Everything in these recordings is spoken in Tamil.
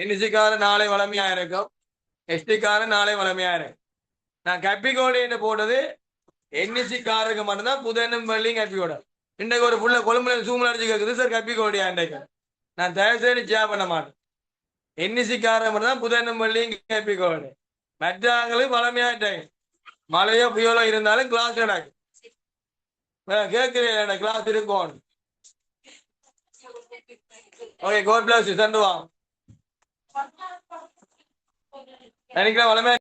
என்எஸ்சிக்கார நாளை வளமையா இருக்கும், எஸ்டிக்கார நாளை வளமையா இருக்கும். நான் கப்பிகோடு போட்டது என்எஸ்சிக்காரருக்கு மட்டும்தான் புதனும் வெள்ளியும் கப்பிகோட. இன்றைக்கு ஒரு புள்ள கொழும்புல சூமல் அடிச்சு கேட்குது சார் கப்பிகோடியா இன்றைக்கு. நான் தயவு செய்து ஜே பண்ண மாட்டேன். என்எஸ்சிக்காரர் மட்டும் தான் புதனும் வெள்ளியும் கப்பிகோடு. மற்றவங்களுக்கு வளமையாயிட்டாங்க. மழையோ புயலோ இருந்தாலும் கிளாஸ் கிடக்கு. கேட்கிறேன் கிளாஸ் இருக்கும். Okay, code plus you. சென்று வாங்க. நினைக்கிறேன் வளமையா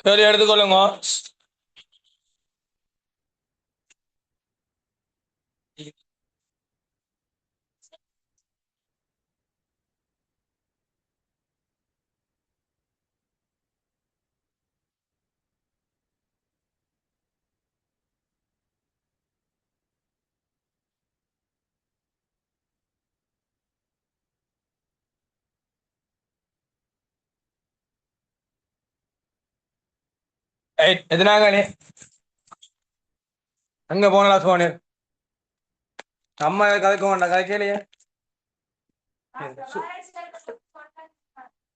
சரி எடுத்துக்கொள்ளுங்க. எதுனாங்க நீ அங்க போனலா சோனு அம்மா கதைக்க வேண்டாம் கதைக்கலையே.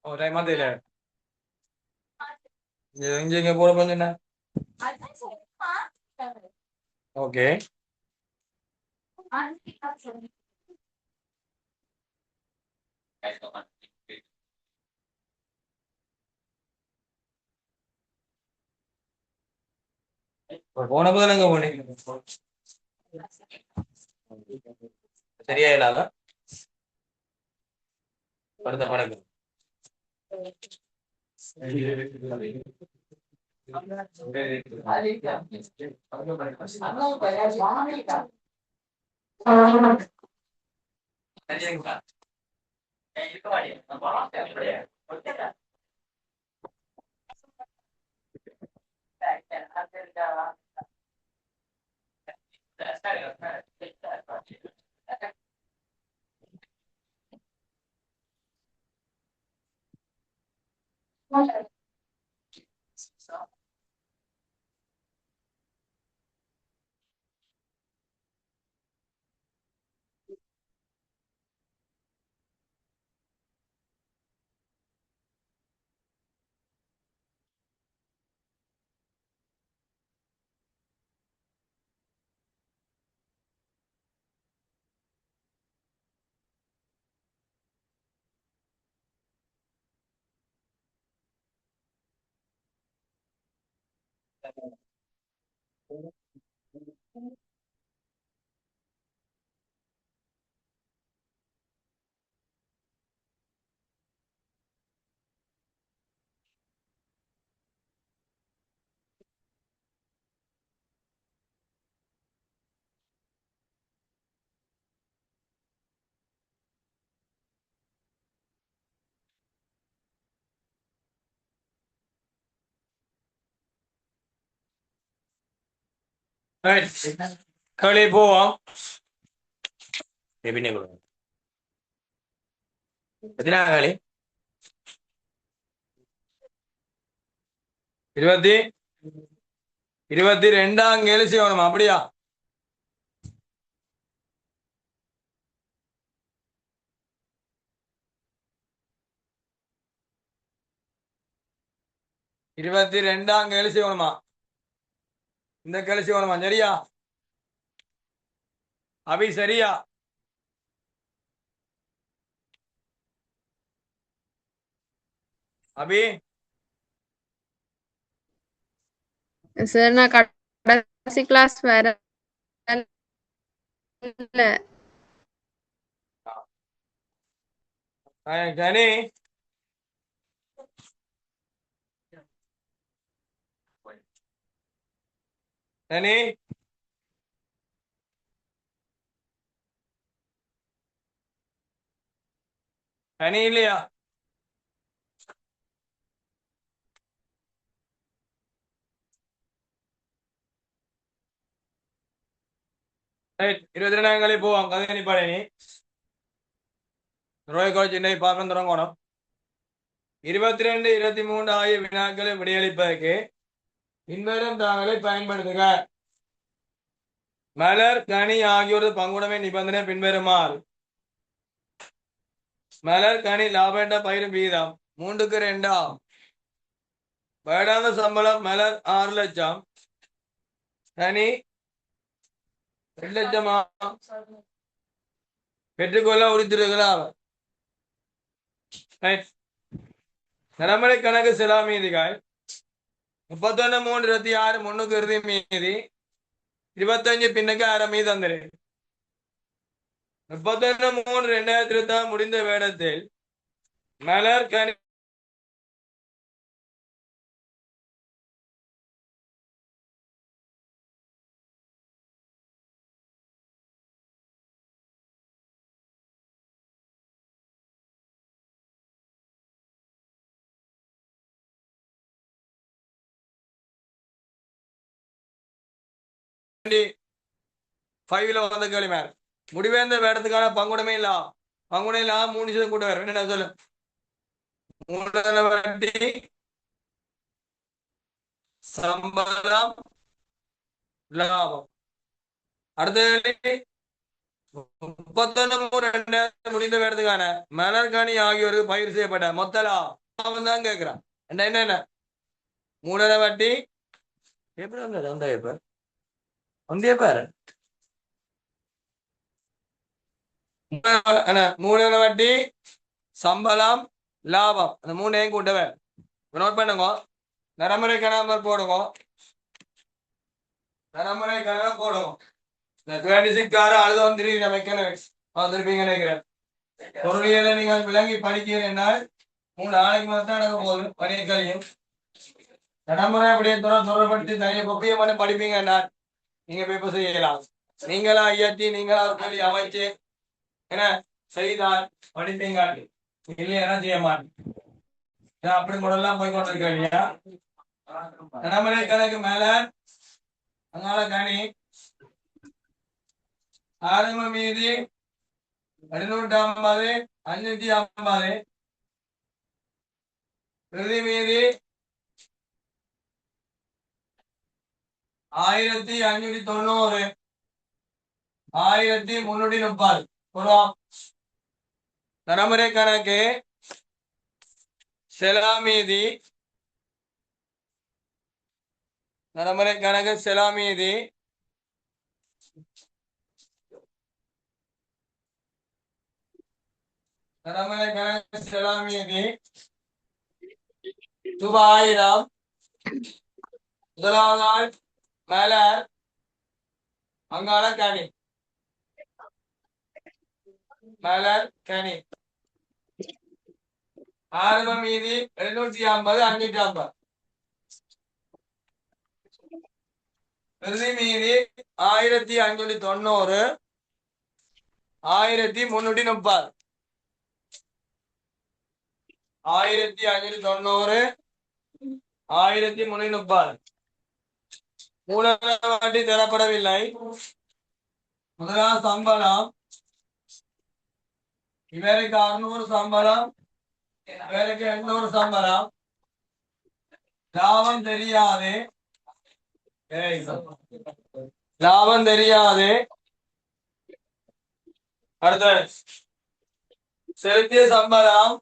ஓ டைம் தெரியல. இங்க இங்க போற கொஞ்சம் என்ன. ஓகே போன போது எங்க போனீங்க? சரியா இல்லாத அடுத்த படகு களி போவோம் எத்தனை களி 22ஆம் கேள்வி செய்யணும் அப்படியா 22ஆம் கேள்வி செய்யணுமா இந்த கேள்வி செய்யணுமா சரியா அபி சரியா அபி சார் நான் கடைசி கிளாஸ் வேற இல்ல. கனி கனி கனி இல்லையா ரைட் 22ஆம் கேள்வி போவோம் கதை பாடனி ரோய் கோச் இன்னை பார்க்க தொடங்கணும் 22 23 ஆகிய வினாக்களை விடையளிப்பதற்கு பின்வரும் தாங்களை பயன்படுத்துக மலர் கனி ஆகியோரது பங்குடைமை நிபந்தனை பின்வருமாறு மலர் கனி லாபேண்ட பயிரும் வீதம் 3:2 வருடாந்த சம்பளம் மலர் 6 லட்சம் கனி 2 லட்சமா பெற்றுக்கொள்ள உறுத்திருக்கிறா நடைமுறை கணக்கு செலவு மீதிகள் 31/3/26 முன்னுக்கு இறுதி மீதி 25 பின்னுக்கு அரை மீது வந்துரு 31/3/2026 முடிந்த வேடத்தில் மலர் கனி ஃபைவ்ல வந்த கேள்வி மேல முடிவேந்த வேடத்துக்கான பங்குடைமை இல்ல பங்குடை இல்ல 3% கூட வரும் என்ன சொல்லு மூலதன வட்டி சம்பளம் லாபம் அடுத்த கேள்வி 31/3/2026 முடிந்த வேடத்துக்கான மலர்கனி ஆகியோருக்கு பயிர் செய்யப்பட்ட மொத்த லாபம் தான் கேட்கிறான் என்ன மூலதன வட்டி எப்படி வந்தது அந்த பேப்பர் வந்திய பேர் மூலதன வட்டி சம்பளம் லாபம் அந்த மூணையும் கூட்டவே நோட் பண்ணுங்க நடைமுறை கணக்கு போடுங்க நடைமுறை கணக்கு போடுங்க 26 அழுது வந்துருப்பீங்க நினைக்கிறேன் பொருளியலை நீங்கள் விளங்கி படிக்கிறீர்கள் என்றால் 3 நாளைக்கு மேல தான் நடக்க போகுது பணியக்கல்வியும் நடைமுறை அப்படியே தொடர்படுத்தி தனியை கொப்பிய பண்ணி படிப்பீங்க என்றால் நீங்க பேப்பர் செய்யலாம். நீங்களா இயற்றி நீங்களா ஒரு கேள்வி அமைச்சு என்ன செய்தால் படிப்பீங்க, இல்லையா செய்ய மாட்டேன். அப்படி முடலாம் போய் கொண்டிருக்க இல்லையா? நடைமுறை கணக்கு மேல அதனால கணி ஆரம்ப மீதி 250 550 இறுதி மீதி 1590 1330 புறம் நடைமுறை கணக்கு செலாமீதி நடைமுறை கணக்கு செலாமீதி நடைமுறை கணக்கு செலாமீதி ரூபாய் 1000 முதலாவது நாள் மலர் அங்காள கனி மலர் கனி ஆரம்ப மீதி 750 550 இறுதி மீதி 1590 1330 1590 1330 மூலதன வட்டி தரப்படவில்லை. முதலாவது சம்பளம் இவருக்கு 600 சம்பளம், இவருக்கு 800 சம்பளம். லாபம் தெரியாது, லாபம் தெரியாது. அடுத்த செலுத்திய சம்பளம்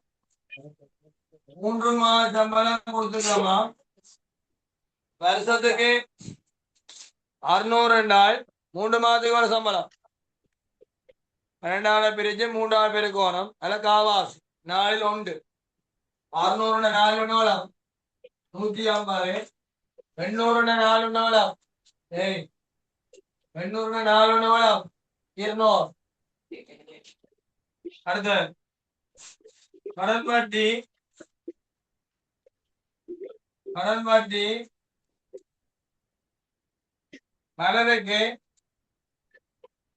3 மாத சம்பளம் கொடுத்துக்கலாமா? வருஷத்துக்கு 600 என்றால் 3 மாதத்துக்கு சம்பளம் 12 பிரிச்சு 3 பெருக்கோணம் அல்ல காவாசி 4 உண்டு. 600 4 150 800 4 800 4 200. அடுத்து கடன் வட்டி மலருக்கு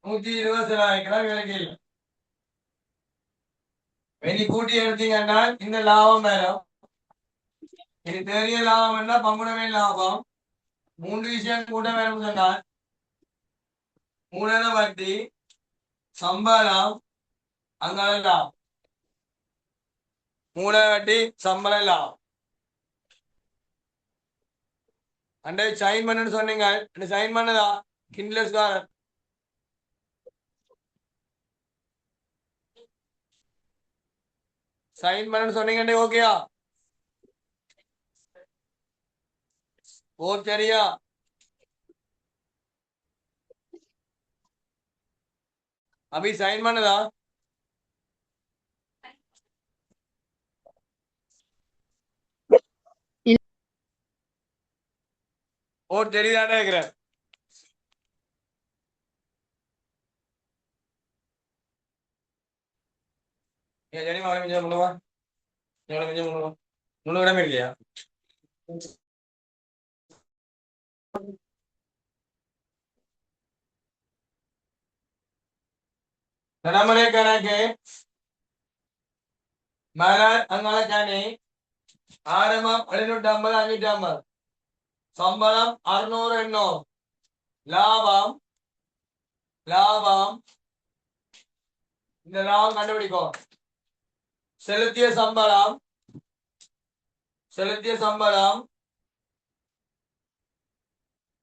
120 செலவாய்க்கலாம் விலைக்கு இல்லை. வெளி கூட்டி எடுத்தீங்கன்னா இந்த லாபம் வரும். இது பெரிய லாபம் என்ன பங்குடமே லாபம். 3 விஷயம் கூட வேணும் சொன்னால் மூலதன வட்டி சம்பளம் அங்காள லாபம். மூலதன வட்டி சம்பள லாபம். அண்டை சைன் பண்ணுன்னு சொன்னீங்க, சைன் பண்ணதா கிண்ட்லஸ்காரன் சைன் பண்ணு சொன்னீங்க. ஓகேயா? ஓ சரியா? அபி சைன் பண்ணதா? ஓ தெரியுதானே இருக்கிறேன். சரிமா முழுவா முழு இடமே இல்லையா? நடைமுறை கணக்கு மலர் அங்காள கனி ஆரம்பம் 750 550 சம்பளம் 600 800 லாபம் இந்த லாபம் கண்டுபிடிக்கும். செலுத்திய சம்பளம்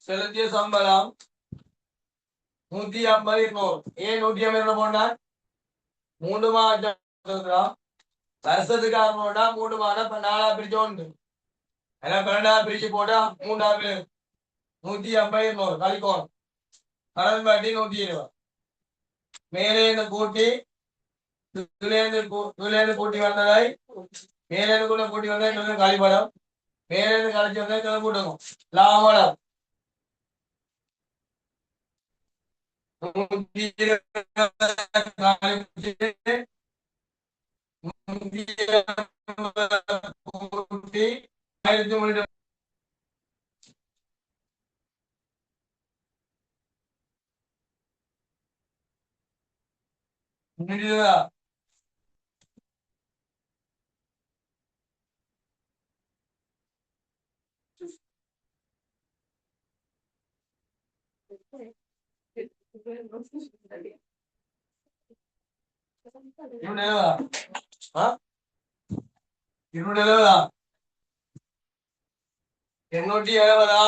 150 200. ஏன் 150 போனா 3 மாதம் வருஷத்துக்கு 600 3 மாதம் 4 பிரிச்சு உண்டு. எல்லாம் 12 பிரிச்சு போட்டா 3 150 200 கழிக்கணும். கடன் வட்டி 120. மேலே கூட்டி கூட்டி வந்ததை மேலே கூட கூட்டி வந்தா கழிப்படம், மேலே கழிச்சு வந்தா கூட்டணும். லாபம் 120 கூட்டி 1300 முன்னூற்றி இருநூற்றி எழுபதா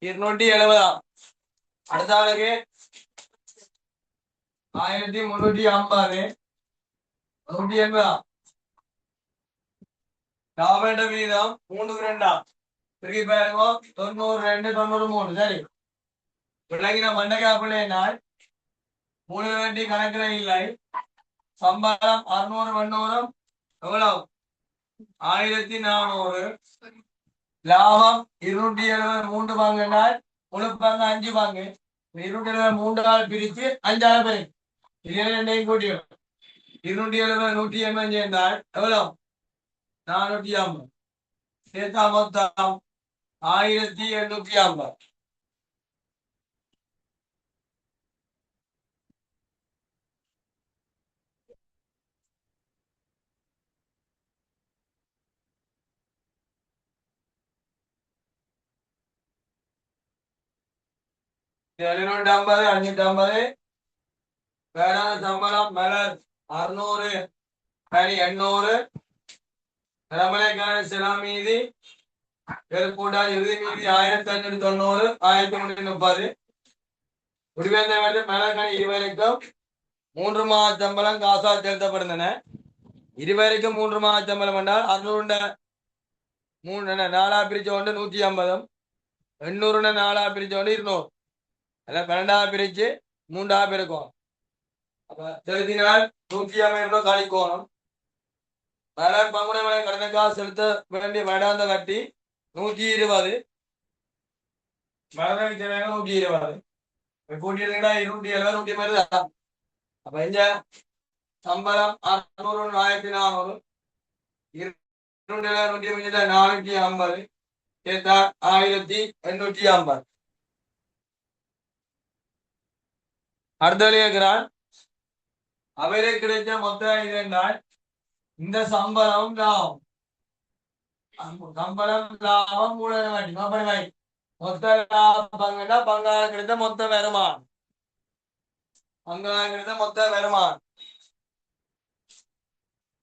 270 270 அடுத்த ஆளுக்கு 1350 180 லாப வீதம் 3-2 திருப்பி பாருங்க 92 93 சரி விளங்கின மண்டகாப்பிள்ளைனால் மூணு வேண்டி கணக்கில் இல்லை சம்பளம் 600 வண்ணூரம் எவ்வளவு 1400 லாபம் 270 3 பங்குனால் முழு பங்கு 5 பங்கு 270 3 பிரிச்சு 5 பேரு இது ரெண்டையும் கூட்டியும் 270 180 சேர்ந்தால் எவ்வளவு 450 சேர்த்தா மொத்தம் 1850 750 550 வேளாண் சம்பளம் மலர் 600 கனி 800 ரமலைக்கான செலாம் மீதி கூட்டாளி இறுதி மீதி 1590 1330 முடிவேந்த மலர்கனி இருவருக்கும் 3 மாத சம்பளம் காசால் செலுத்தப்படுகின்றன இருவருக்கும் 3 மாத சம்பளம் என்றால் 600 3 4 பிரிச்சு கொண்டு 150 800 4 பிரிச்சு கொண்டு 200 அல்ல 12 பிரிச்சு 3 பெருக்கும் அப்ப செலுத்தினால் 150 கழிக்கோணும் மலர் பங்குனை மலை கடனுக்காக செலுத்த வேண்டிய வருடாந்த வட்டி 120 மலர் 120 கூட்டியிருந்தா 270 180 அப்ப இந்த சம்பளம் 600 1400 450 சேர்த்தா 1850 அடுத்த கேட்கிறான் அவையிலே கிடைச்ச மொத்தம் இது என்றால் இந்த சம்பளம் லாபம் மூலதன வட்டி மொத்த பங்குனா பங்காள கிடைத்த மொத்த வருமானம்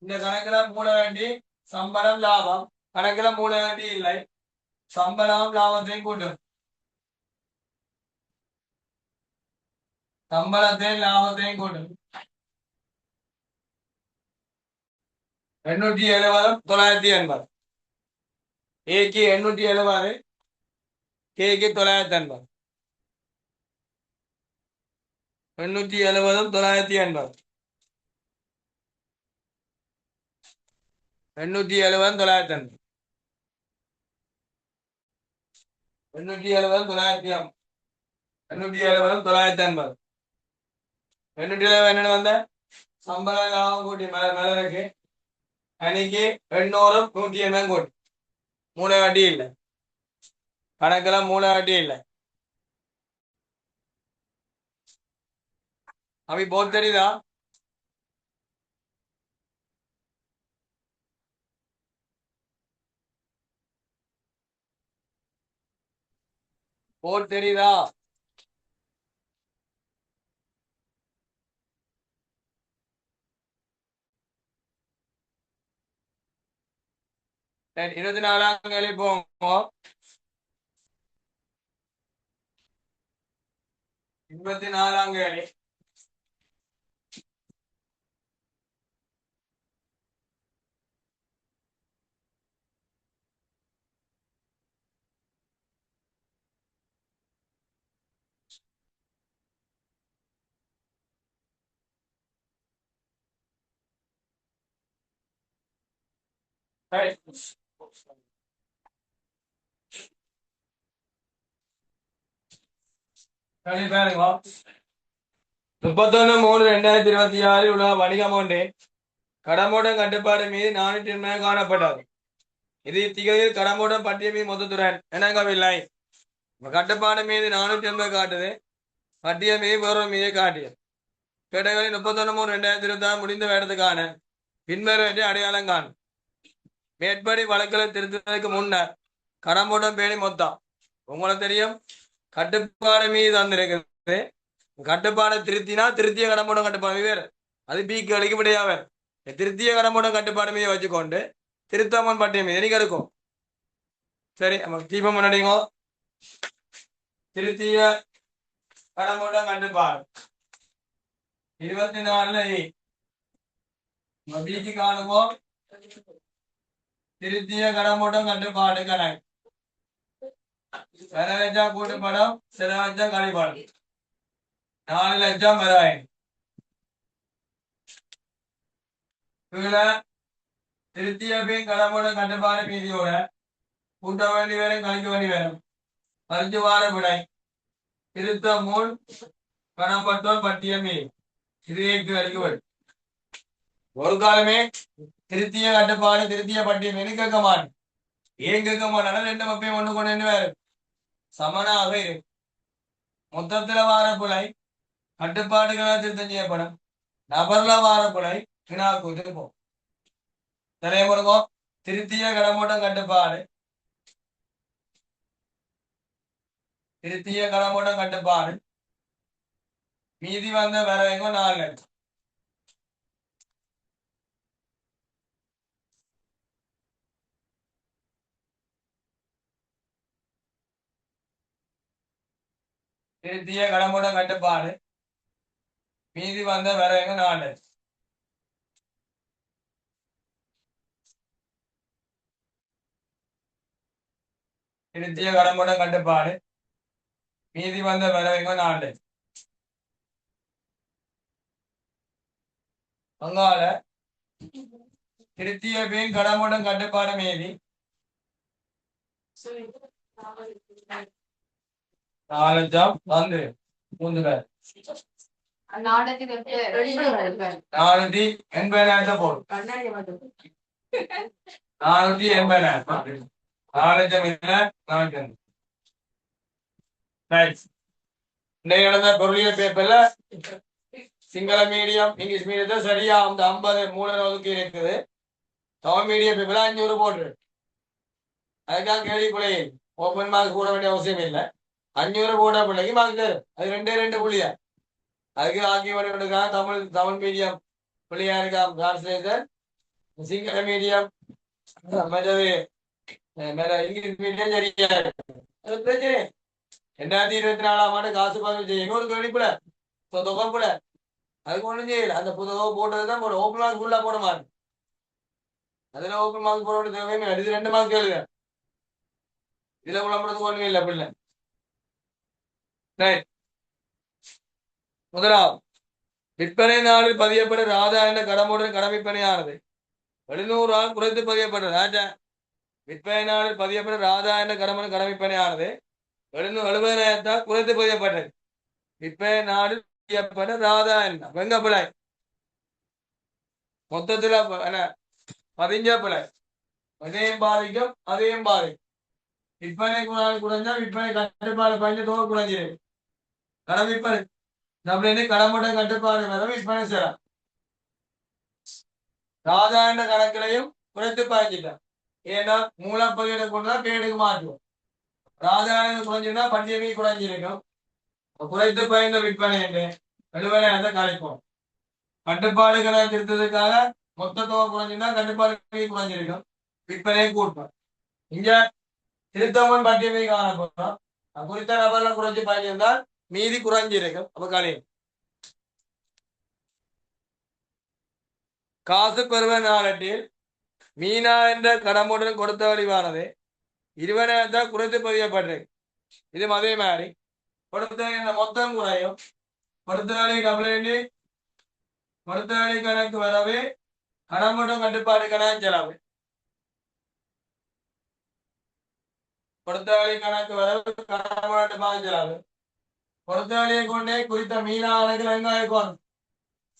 இந்த கணக்குல மூட வேண்டி சம்பளம் லாபம் கணக்குல மூட வேண்டி இல்லை சம்பளம் லாபத்தையும் கூட்டும் சம்பளத்தையும் லாபத்தையும் கூட்டும் 870 980 ஏக்கு 870 கேக்கு 980 870 980 870 980 870 980 870 என்ன வந்த சம்பளம் லாபம் கூட்டி மலருக்கு அன்னைக்கு 800 180 கூட்டி மூளை வட்டி இல்லை கணக்கெல்லாம் மூளை வட்டி இல்லை அவை போத் தெரியுதா போட் தெரியுதா சரி 24ஆம் கேள்வி போங்க 24ஆம் கேள்வி சரி சரி பாருங்க 31/3/2026 உள்ள வணிகம் ஒன்றே கடமோடம் கட்டுப்பாடு மீது 480 காணப்பட்டது. இது இத்திகையில் கடமோடம் பட்டியல் மீது மொத்தத்துடன் இணங்கவில்லை. கட்டுப்பாடு மீது 480 காட்டுது, பட்டியல் மீது வேறொரு மீதை காட்டியது. கேட்டகரி 31/3/2026 முடிந்த வேடத்துக்கான பின்வருவற்றை அடையாளம் காணும். மேற்படி வழக்குகளை திருத்தத்துக்கு முன்னர் கடமோடம் பேணி மொத்தம் உங்களுக்கு தெரியும். கட்டுப்பாடு மீது தந்திருக்குது, கட்டுப்பாடை திருத்திய கடமோடம் கட்டுப்பாடு வேறு, அது பீக்கு அளிக்கப்படியாக திருத்திய கடமோடம் கட்டுப்பாடு மீது வச்சுக்கொண்டு திருத்தமன் பட்டியல் மீது நீங்க இருக்கும். சரி, நமக்கு தீபம் முன்னாடிங்கோ. திருத்திய கடமோடம் கட்டுப்பாடு 24 பீக்கு காணுவோம். திருத்திய கடமோடம் கட்டுப்பாடு கணக்கு செலவச்சா கூட்டுப்படம், செலவச்சா கழிப்படம் 4 லட்சம் வராய். திருத்திய பின் கடமோடம் கட்டுப்பாடு மீதியோட கூட்ட வேண்டி வரும், கழிக்க வேண்டி வரும். பரிஞ்சு வார விடை திருத்த முன் கடம்பட்டோர் பட்டியல் மீது இது வரும். ஒரு காலமே திருத்திய கட்டுப்பாடு திருத்திய பட்டியல் மீது கேட்க மாட்டேன். ஏன் கேட்க மாட்டாலும் 2 மப்பையும் ஒண்ணு கொண்டு வேறு சமனாக இருக்கு. மொத்தத்துல வார பிழை கட்டுப்பாடுகளால் திருத்தம் செய்யப்படும். நபர்ல வார பிழை வினாக்கு திருப்போம். தலைமுருகம் திருத்திய கடமோட்டம் கட்டுப்பாடு திருத்திய கடமோட்டம் கட்டுப்பாடு மீதி வந்த வரவைக்கும் 4 லட்சம். திருத்திய கடமோட்டம் கட்டுப்பாடு மீதி வந்த வரவைக்கும் 4 லட்சம். திருத்திய கடமோட்டம் கட்டுப்பாடு மீதி வந்த வரவைக்கும் 4 லட்சம். அங்கால திருத்திய பின் கடமோட்டம் கட்டுப்பாடு மீதி 4 லட்சம் வந்து 3 பேர் 480 போடும். 480 4 லட்சம் இல்ல 4 நடந்த பொருளியல் பேப்பர்ல சிங்கள மீடியம் இங்கிலீஷ் மீடியத்தை சரியா அந்த 50 மூல ஒதுக்கி இருக்குது. தமிழ் மீடியம் பேப்பர்ல 500 போட்டு அதுக்காக கேள்வி பிள்ளை ஓப்பன் மார்க் போட வேண்டிய அவசியம் இல்லை. 500 போட பிள்ளைக்கு மார்க் தரும். அது 2 புள்ளியா. அதுக்கு ஆகியவர்களுக்காக தமிழ் மீடியம் பிள்ளையா இருக்காம் டிரான்ஸ்லேட்டர், சிங்கள மீடியம் மற்றது இங்கிலீஷ் மீடியம் சரியா இருக்கு. அது பிரச்சனை 2024ஆம் ஆண்டு காசு பதிவு செய்யணும் ஒரு கணிப்புல தொகைப்புல அதுக்கு ஒண்ணும் செய்யல. அந்த புத்தகம் போட்டதுதான் போட ஓப்பன் மார்க் ஃபுல்லா போட மாட்டேன். அதுல ஓப்பன் மார்க் போட வேண்டிய தேவையுமே இது 2 மார்க் கேளுங்க. இதுல விளம்பரத்துக்கு ஒண்ணுமே இல்லை பிள்ளை. முதலாவது விற்பனை நாளில் பதியப்பட்ட ராதா என்ற கடமுடன் கடமைப்பணியானது 700 குறைத்து பதியப்பட்டது. ராஜா விற்பனை நாளில் பதியப்பட்ட ராதா என்ற கடமுடன் கடமைப்பணியானது 770,000 குறைத்து பதியப்பட்டது. விற்பனை நாளில் பதியப்பட்ட ராதா என்ன வெங்க பிள்ளை மொத்தத்துல பதிஞ்ச பிள்ளை அதையும் பாதிக்கும் அதையும் பாதிக்கும். விற்பனை குறைஞ்சா விற்பனை கட்டுப்பாடு பதிஞ்ச தொகை குறைஞ்சிருக்கு. கடமைப்பணி நம்மளே கடமுடன் கட்டுப்பாடு வர விற்பனை செய்யலாம். சாதாரண கணக்கிலையும் குறைத்து பாய்ச்சிட்டோம். ஏன்னா மூலப்பகுதியை கொண்டுதான் பேடுக்கு மாற்றுவோம். சாதாரண குறைஞ்சுன்னா பண்டிகை குறைஞ்சிருக்கும். குறைத்து பயந்த விற்பனை என்று 70,000 கலைப்போம். கட்டுப்பாடுகளை திருத்ததுக்காக மொத்த தொகை குறைஞ்சுன்னா கட்டுப்பாடு குறைஞ்சிருக்கும், விற்பனையை கூட்போம். இங்க திருத்தமன் பட்டியலை காணப்போம். குறித்த நபர்ல குறைஞ்சு பாய்ச்சிருந்தால் மீதி குறைஞ்சிருக்கும். அப்ப கலையும் காசு பெறுவ நாளட்டில் மீனா என்ற கடமுடன் கொடுத்த வடிவானது 20,000 குறைத்து பதியப்பட்டிருக்கு. இது அதே மாதிரி கொடுத்த மொத்தம் குறையும். கொடுத்தவழி கம்ப்ளைண்ட் கொடுத்தவழி கணக்கு வரவே கடமுடன் கட்டுப்பாடு கணக்கு செலவு. கொடுத்தவழி கணக்கு வரவு கடமுடன் செலவு கொடுத்தாலியை கொண்டே குறித்த மீனானங்கள் எங்க வைக்கணும்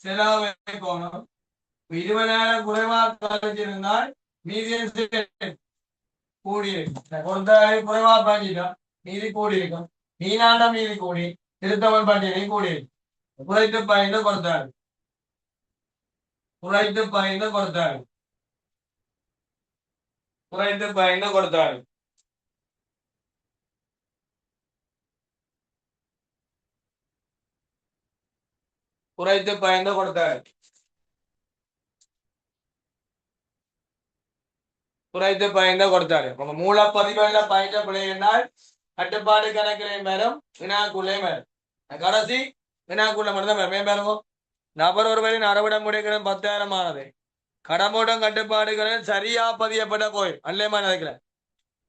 செலவு வைக்கணும் 20,000 குறைவாக கழிச்சிருந்தால் மீதி கூடியிருக்கும் கொடுத்தாலே குறைவா பாஞ்சிட்டோம் மீதி கூடியிருக்கும் மீனாண்ட மீதி கூடி திருத்தவன் பாண்டியனையும் கூடியிருக்கும் குறைத்து பயந்து கொடுத்தாரு குறைத்து பயந்து கொடுத்தாரு குறைத்து பயந்து கொடுத்தாரு குறைத்து பயந்து கொடுத்தாரு குறைத்து பயந்து கொடுத்தாரு உங்க மூலப்பதிவுல பயந்த பிள்ளை என்றால் கட்டுப்பாடு கணக்கிலே மேலும் வினாக்குள்ளே மேலும் கடைசி வினாக்குள்ள மட்டும்தான் மேம்பேருவோம் நபர் ஒருவரின் அறவிட முடிக்கிற 10,000 ஆனது கடமூட்டம் கட்டுப்பாடுகளில் சரியா பதியப்பட்ட போய் அல்லேமா நினைக்கல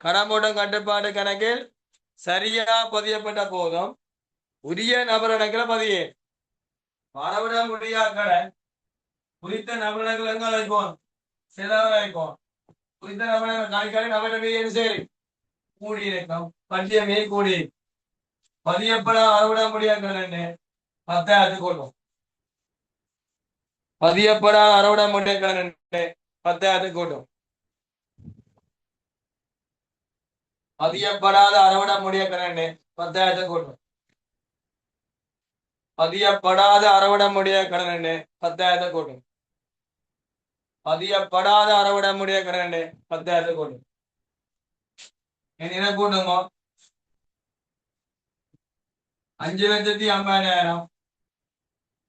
கடமூட்டம் கட்டுப்பாடு கணக்கில் சரியா பதியப்பட்ட போதும் உரிய நபர் கணக்கில் பதியே அறவிட முடியாத குறித்த நபர் கணக்கில் எங்க அழைப்போம் செலவு அழைப்போம் குறித்த நபர் கணக்காளி நபர் மீது சரி கூடியிருக்கும் பட்டியமே கூடி பதியப்பட அறவிட முடியாத 10,000 கொள்ளும் பதியப்பட அறவிட முடியாத 10,000 கூட்டும் பதியப்படாத அறவிட முடியாத 10,000 கூட்டும் பதியப்படாத அறவிட முடிய கடன் 10,000 கூட்டும் பதியப்படாத அறவிட முடிய கடன் 10,000 கூட்டும் என்ன கூட்டுங்க 5,50,000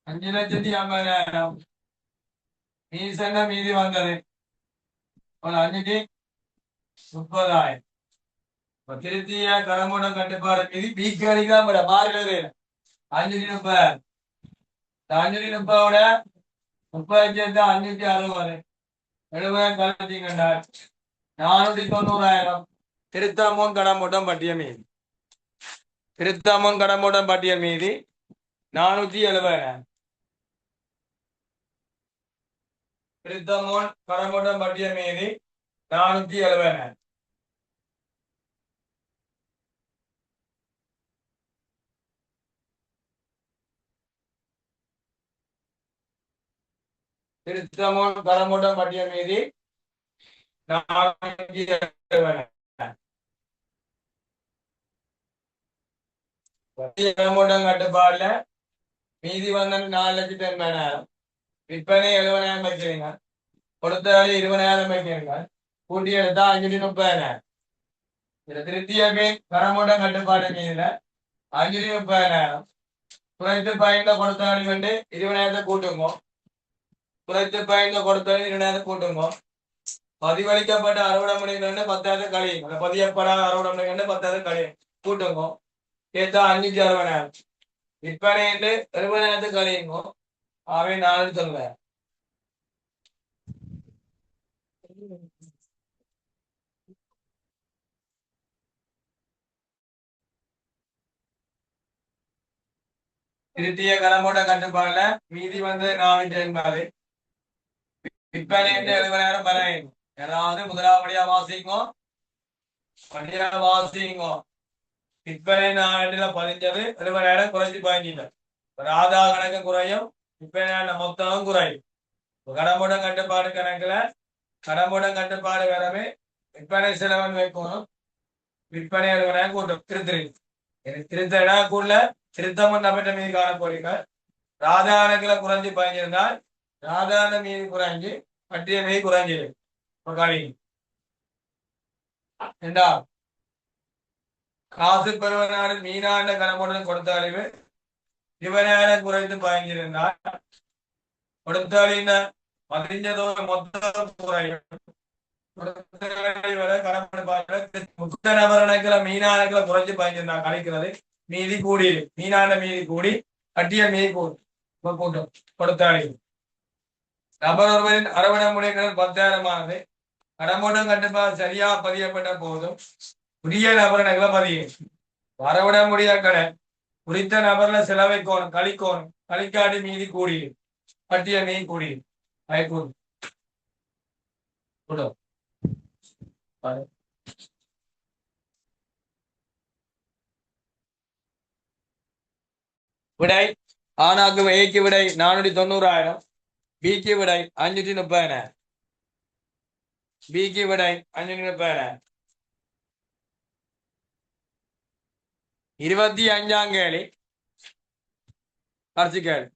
5,50,000 மீதி சொன்ன மீதி வந்தது 5,30,000 திருத்திய கடமுடன் கட்டுப்பாடு மீதி பீக்கடிக்காம மாறுகிறது 5,30,000 5,30,000 5,60,000 70,000 கழிச்சிங்கண்டா 490,000 திருத்தமும் கடமுடன் பட்டிய மீதி திருத்தமும் கடமுடன் பட்டிய மீதி 470,000 திருத்தமும் கடமுடன் பட்டிய மீதி 470,000 திருத்தமும் கடமுடன் பட்டிய மீதி 470,000 கடமுடன் கட்டுப்பாடுல மீதி வந்த 4,80,000 விற்பனை 70,000 வைக்கிறீங்க கொடுத்த 20,000 வைக்கிறீங்க கூட்டி எடுத்தா 5,30,000 இதுல திருத்திய மீன் கடமுடன் கட்டுப்பாடு மீதுல 5,30,000 குறைத்து பயந்த கொடுத்தாடி வந்து 20,000 கூட்டுங்க குறைத்து பயந்த கொடுத்தாடி 20,000 கூட்டுங்க பதிவளிக்கப்பட்ட அறுவடை மணிக்கு 10,000 கழியும் அந்த பதியப்படாத அறுவடை மணிக்கு 10,000 கழியும் கூட்டுங்க கேட்டா 5,60,000 விற்பனை 70,000 கழியுங்க அவை 4 சொல்லுவேன் திருத்திய கடமோட கட்டுப்பாடுல மீதி வந்து 480 விற்பனை 70,000 பரையும் யாராவது முதலாவடியா வாசிங்கோ படியா வாசிங்கோ விற்பனை 4 பதிஞ்சது 70,000 குறைச்சி பாய்ஞ்சிட்ட ஒரு ஆதா கணக்கு குறையும் விற்பனை மொத்தமும் குறையும் கடமுடன் கட்டுப்பாடு கணக்குல கடமுடன் கட்டுப்பாடு வரவே விற்பனை செலவன் வைக்கணும் விற்பனை 70,000 கூட்டும் திருத்தக்குள்ள திருத்தம் நபட்ட மீது காண போறீங்க ராதாரணத்துல குறைஞ்சி பாய்ஞ்சிருந்தால் ராதாரண மீது குறைஞ்சி பட்டிய மீது குறைஞ்சிரு ஏண்டா காசு பெறுவனாரு மீனாண்ட கடமுடன் கொடுத்தாலிவு 20,000 குறைத்து பாய்ஞ்சிருந்தால் கொடுத்தாலின பதிஞ்சதோ மொத்தம் குறையும் மீனானக்களை குறைஞ்சு பாய்ஞ்சிருந்தா கழிக்கிறது மீதி கூடி மீனான மீதி கூடி கட்டிய மீதி கூட்டம் கொடுத்தாளி நபர் ஒருவரின் அறவிட முறைகள் 10,000 ஆனது கடமுடன் கட்டுப்பாடு சரியா பதியப்பட்ட போதும் உரிய நபர்களை பதியும் அறவிட முடிய கடை குறித்த நபர்ல செலவைக்கோணும் கழிக்கோணும் கழிக்காட்டி மீதி கூடி கட்டிய மீதி கூடி கூடும் விடை ஆனாக்கு ஏக்கு விடை 490,000, பிக்கு விடை 530,000, பிக்கு விடை 530,000. 25ஆம் கேள்வி கடைசி கேள்வி.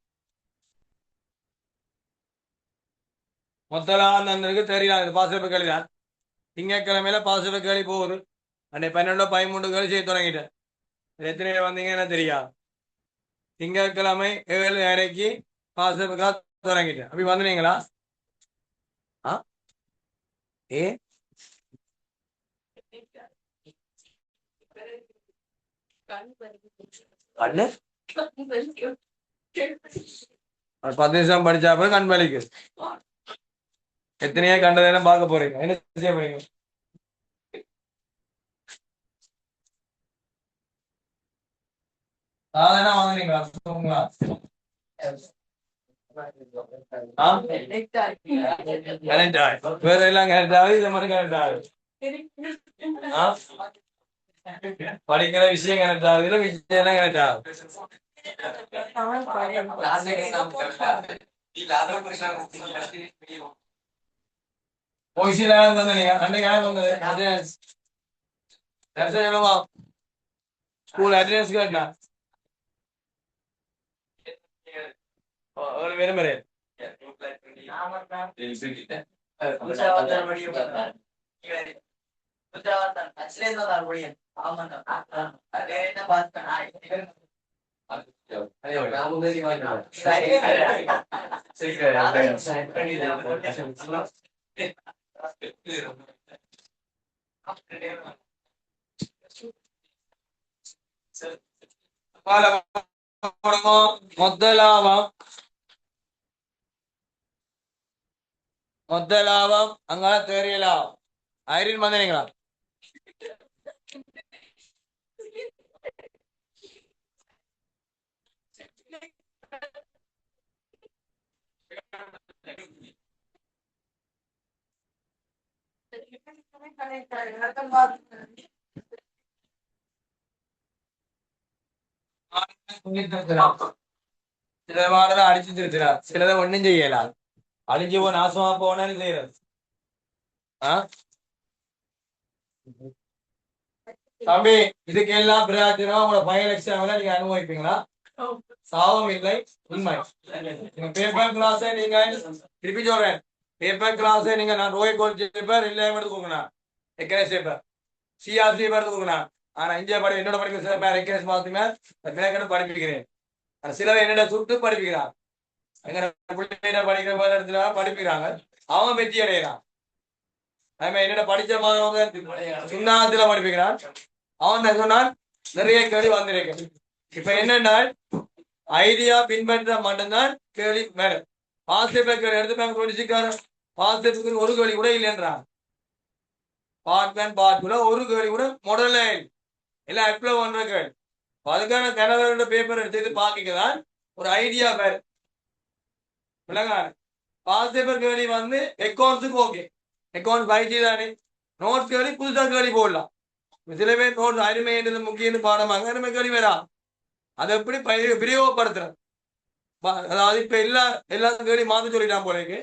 முதலாம் தந்தருக்கு தெரியல பாசிட்டிவ் கேள்வி தான். திங்கட்கிழமையில பாசிட்டிவ் கேள்வி போகுது. அன்னைக்கு 12 13 கேள்வி செய்ய தொடங்கிட்டேன். எத்தனை வந்தீங்கன்னா தெரியாது. திங்கட்கிழமை 7:30 பாசிட்டிவ் தொடங்கிட்டேன். அப்படி வந்துனீங்களா? ஏ 10 நிமிஷம் படிச்சா போய் கண் வலிக்கு. எத்தனையோ கண்டதெல்லாம் பார்க்க போறீங்க. என்ன செய்ய போறீங்க? சாதாரண வாங்குறீங்களா? வேற எல்லாம் கரெக்ட் ஆகுது, இந்த மாதிரி கரெக்ட் ஆகுது. படிக்கிற விஷயம் கரெக்ட் ஆகுது, விஷயம் எல்லாம் கரெக்ட் ஆகுது. பொய்சில வந்தீங்க அன்னைக்கு யார் வந்தது? ஸ்கூல் அட்டெண்டன்ஸ் கேட்டா ஒரு வெறும் முதலாவம் அங்கால தெரியலாம். ஐரின் வந்தீங்களா? சில மாடல அடிச்சு திருத்துறார், சிலதை ஒண்ணும் செய்யலாம். அழிஞ்சு போ நாசமா போனேன்னு செய்யறது. தம்பி இதுக்கு எல்லாம் பிரார்த்தனை உங்களோட 5 லட்சம் நீங்க அனுபவிப்பீங்களா? சாபம் இல்லை, உண்மை. பேப்பர் கிளாஸ் நீங்க திருப்பி சொல்றேன். பேப்பர் கிளாஸ் நீங்க நான் ரோய் கோல் பேப்பர் இல்லை எடுத்துக்கோங்க, எக்கரேஸ் பேப்பர் சிஆர்சி பேப்பர் எடுத்துக்கோங்க. ஆனா இந்தியா படி என்னோட படிக்கிற சில பேர் எக்கரேஸ் மாத்துமே விளக்கணும் படிப்பிக்கிறேன். சிலவை என்னோட சுட்டு படிப்புகிறான். எங்க பிள்ளைட படிக்கிற இடத்துல படிப்புகிறாங்க, அவன் வெற்றி அடைகிறான். என்னோட படிச்ச மாணவங்க சுண்ணாத்துல படிப்புகிறான், அவன் சொன்னான் நிறைய கேள்வி வந்திருக்கு. இப்ப என்னன்னா ஐடியா பின்பற்ற மட்டும்தான் கேள்வி மேல. பாசிட்டிவ் எடுத்து சொல்லிச்சுக்காரு, பாசிட்டிவ் ஒரு கேள்வி கூட இல்லைன்றான். பார்ட்ல ஒரு கேள்வி கூட முதல்ல எல்லாம் அப்ளை பண்ற கேள்வி. அதுக்கான கணவரோட பேப்பர் எடுத்து பாக்கிக்கதான் ஒரு ஐடியா பேர் பாசிட்டிவ் கேள்வி வந்து அக்கௌண்ட்ஸுக்கு ஓகே, அக்கௌண்ட்ஸ் ஐடி தானே. நோட் கேள்வி புதுசா கேள்வி போடலாம். சில பேர் நோட்ஸ் அருமை என்றது முக்கிய பாடமாக அருமை கேள்வி வேறா. அதை எப்படி பிரயோகப்படுத்துறது? அதாவது இப்ப எல்லா கேள்வி மாத்த சொல்லிட்டான் போலேக்கு.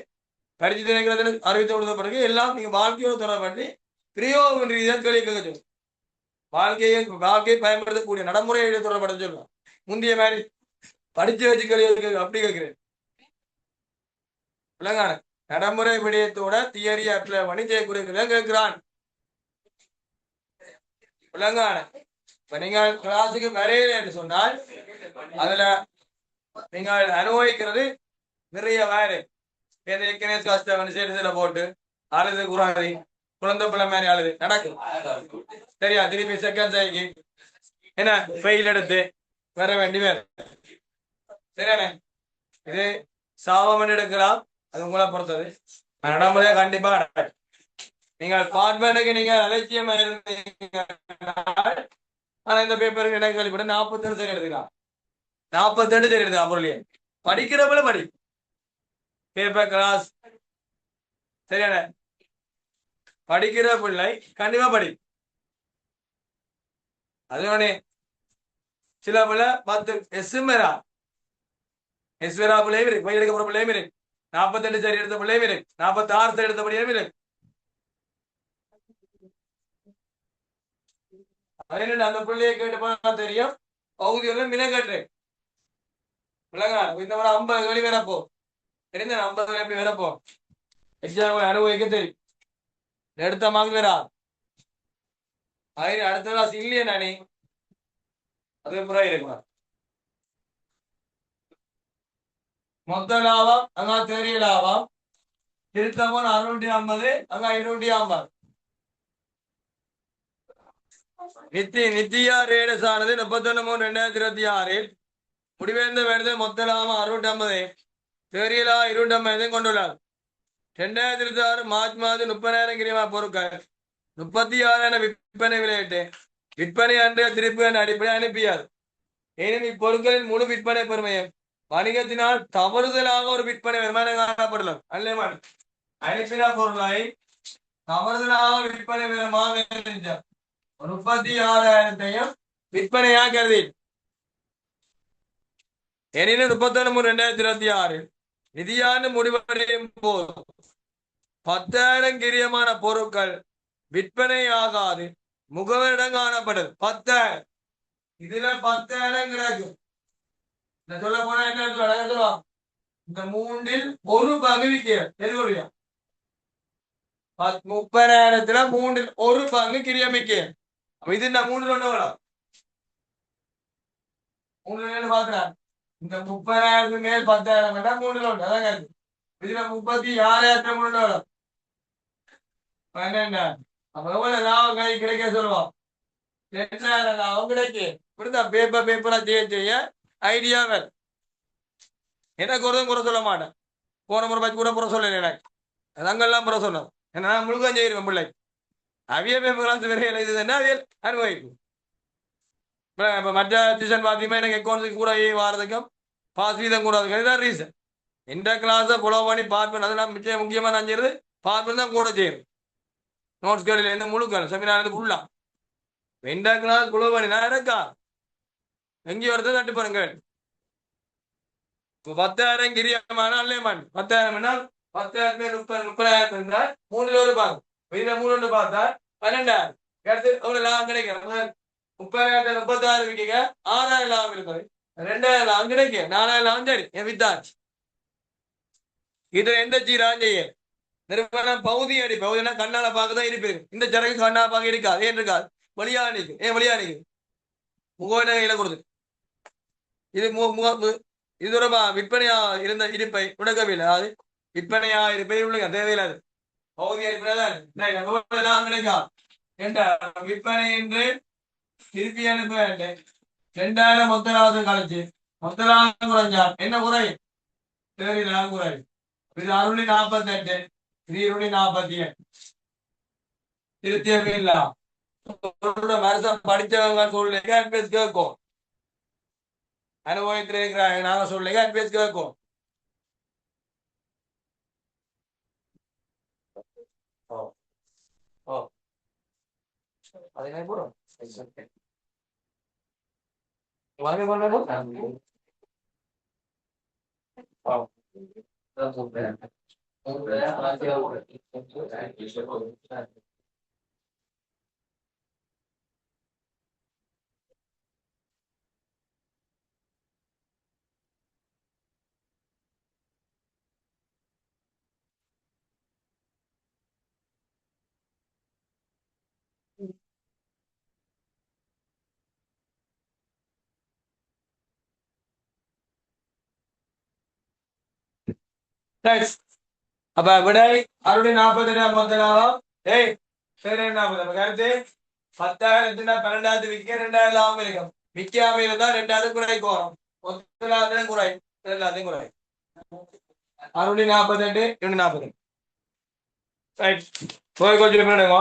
படிச்சு திணைக்கிறது அறிவித்து கொடுத்த பிறகு எல்லாம் நீங்க வாழ்க்கையோட தொடர்பு பிரயோகம் ரீதியாக கேள்வி கேட்க சொல்லும். வாழ்க்கையை பயன்படுத்தக்கூடிய நடைமுறையை தொடர்படுத்த சொல்லலாம். முந்தைய மாதிரி படிச்சு வச்சு கேள்வி அப்படி கேட்கிறேன். நடைமுறை விடயத்தோட தியரி அப்ளை பண்ணி செய்யக்கூடிய கேட்கிறான். இப்ப நீங்க கிளாஸுக்கு வரையில என்று சொன்னால் அதுல நீங்கள் அனுபவிக்கிறது நிறைய வேறு கஷ்டம் போட்டு அழுது குறாதி குழந்தை பிள்ளை மாதிரி அழுது நடக்கும். சரியா? திருப்பி செகண்ட் சைக்கு என்ன ஃபெயில் எடுத்து வர வேண்டி வேறு. சரியானே? இது சாபம் எடுக்கலாம், அது உங்களை பொறுத்தது. நடைமுறையா கண்டிப்பா நீங்கள் பார்ட்மெண்ட்டுக்கு நீங்க அலட்சியமா இருந்தீங்க. ஆனா இந்த பேப்பருக்கு என்ன கேள்விப்பட 42 சரி எடுத்துக்கலாம், 42 சரி எடுத்துக்கலாம். பொருளியே படிக்கிறப்பல படி பேப்பர் கிளாஸ். சரியான? படிக்கிற பிள்ளை கண்டிப்பா படி. அதுவனே சில பிள்ளை 10 எஸ் மேரா எஸ்வரா பிள்ளையும் இருக்கு, பையன் எடுக்கப்பட்ட பிள்ளையும் இருக்கு, 48 சரி எடுத்த பிள்ளையும் இருக்கு, 46 சரி எடுத்த பிள்ளையும் இருக்கு. அதனால அந்த பிள்ளையை கேட்டு பார்த்தா தெரியும், பகுதியில் மினக்கட்டு விளங்கா இந்த மாதிரி 50 வெளி வரப்போ தெரிஞ்ச 50 எப்படி வரப்போ எக்ஸாம் அனுபவிக்க தெரியும். எடுத்த மார்க் வரா அது அடுத்த கிளாஸ் இல்லையே நானே அது புறா இருக்குமா மொத்த லாபம் அங்க தெரிய லாபம் திருத்தவன் 650 அங்க 550. நித்தியா ரேடஸ் ஆனது 31/3/2026 முடிவேந்த வேண்டது மொத்த லாபம் 650 தெரியலா 250 கொண்டுள்ளார். 2026 மார்ச் மாதம் 30,000 கிரிமா பொருட்கள் 36,000 விற்பனை விலையிட்டு விற்பனை அன்றைய திருப்பு அடிப்படை அனுப்பியார். எனினும் இப்பொருட்களின் முழு விற்பனை பெருமையும் வணிகத்தினால் தவறுதலாக ஒரு விற்பனை வருமானம் காணப்படலாம். அல்ல அனுப்பின பொருளை தவறுதலாக விற்பனை பெருமாக 36,000 விற்பனையாக கருதி எனினும் 31/3/2026 நிதியாண்டு முடிவடையும் போது 10,000 கிரியமான பொருட்கள் விற்பனை ஆகாது முகவரிடம் காணப்பட்டது. 10,000 இதுல 10,000 கிடைக்கும். சொல்ல போனா என்ன சொல்லுவாங்க, இந்த 3இல் ஒரு பகுதிக்கு எதிர்கொள்ளியா 30,000 3இல் ஒரு பங்கு கிரியமிக்க இது இந்த 3 ஒண்ணு வரும் 3 பாக்குறாங்க. இந்த 30,000 மேல் 10,000 வேண்டாம் 3 ஒன்று அதான் கருத்து. இதுல 36,000 3 வரும் 12,000. அப்ப எவ்வளவு லாபம் கிடைக்க சொல்லுவோம் 2,000 லாபம் கிடைக்கு. இப்படிதான் பேப்பரா செய்ய ஐடியா வேறு. எனக்கு ஒரு குறை சொல்ல மாட்டேன். போன முறை பத்தி கூட புற சொல்லல எனக்கு அதங்கெல்லாம் புற சொன்னோம். ஏன்னா முழுக்க செய்யிருவேன் பிள்ளை அவிய பேப்பர் வேலை இதுன்னா அவியல் அனுபவிக்கும். இப்போ மற்ற டியூஷன் பார்த்தீங்கன்னா எனக்கு அக்கௌண்ட்ஸுக்கு கூட வாரதுக்கும் பாஸ் வீதம் கூட அதுதான் ரீசன். இந்த கிளாஸை ஃபாலோ பண்ணி பார்ப்பேன். அதெல்லாம் மிச்சம் முக்கியமாக நான் செய்யறது பார்ப்பேன் தான் கூட செய்யணும். நோட்ஸ் கேள்வியில் இருந்து முழுக்க செமினார் ஃபுல்லா இந்த கிளாஸ் ஃபாலோ பண்ணி நான் இருக்கா எங்கேயும் வரது தட்டு பாருங்க. இப்போ 10,000 கிரியமான அல்லேமான் 10,000 10,000 30,000 என்றால் 3ல் ஒரு பாகம். இதுல 3 ஒன்று பார்த்தா 12,000 அடுத்து எவ்வளவு லாபம் கிடைக்கும். 30,000 36 விற்க 6,000 லாபம் இருக்குது. 2,000 லாபம் கிடைக்கும். 4,000 லாபம் சரி என் வித்தாச்சு. இது எந்த சீரான் செய்ய நிறுவனம் பகுதி அடி பகுதினா கண்ணால பார்க்கதான் இருப்பீங்க. இந்த சரக்கு கண்ணால பார்க்க இருக்காது. ஏன் இருக்காது வழியா நிற்கு ஏன் வழியா நிற்கு முகநகையில கொடுத்து இது இது தொடர்பா விற்பனையா இருந்த இருப்பை உடக்கவில்லை. அதாவது விற்பனையா இருப்பை உள்ள தேவையில்லாது பகுதி அடிப்படைதான் கிடைக்கும். விற்பனை என்று திருப்பி அனுப்ப வேண்டும். 2,000 மொத்த லாபத்தை கழிச்சு மொத்த லாபம் குறைஞ்சா என்ன குறை தேவையில்லாத குறை. இது 648 இது 248 திருத்தியமே இல்ல வருஷம் படிச்சவங்க சொல்லுங்க அட்வைஸ் கேட்கும். அனுபவத்தில் இருக்கிறாங்க நாங்க சொல்லுங்க அட்வைஸ் கேட்கும். அது போடும் வாங்க பண்ண அப்ப விடை 648 மொத்த லாபம். ஏய் சரி என்ன கருத்து 10,000 12,000 விற்க 2,000 லாபம் இருக்கும். விற்காம இருந்தா 2,000 குறைக்கு வரும். மொத்த லாபம் குறை எல்லாத்தையும் குறை 648 240 ரைட் போய் கொஞ்சம் பண்ணுங்க.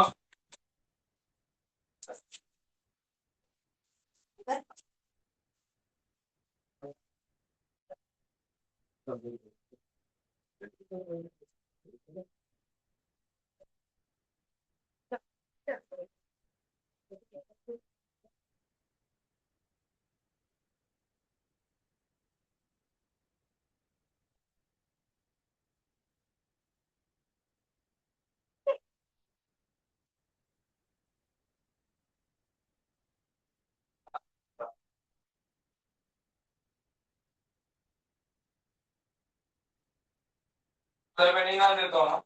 நீங்கள் இருக்கணும்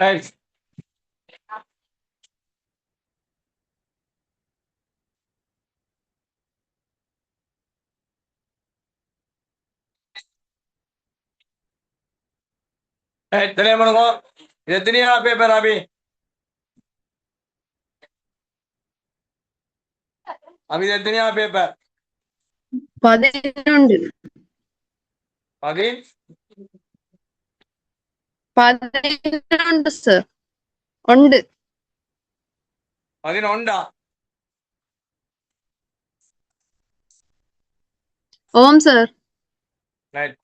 Right. தெரியாம இது எத்தனையா பேப்பர் அபி அபி இது எத்தனையா பேப்பர் 11 அபி 11 சார் ഉണ്ട് 11 ஓம் சார் ரைட்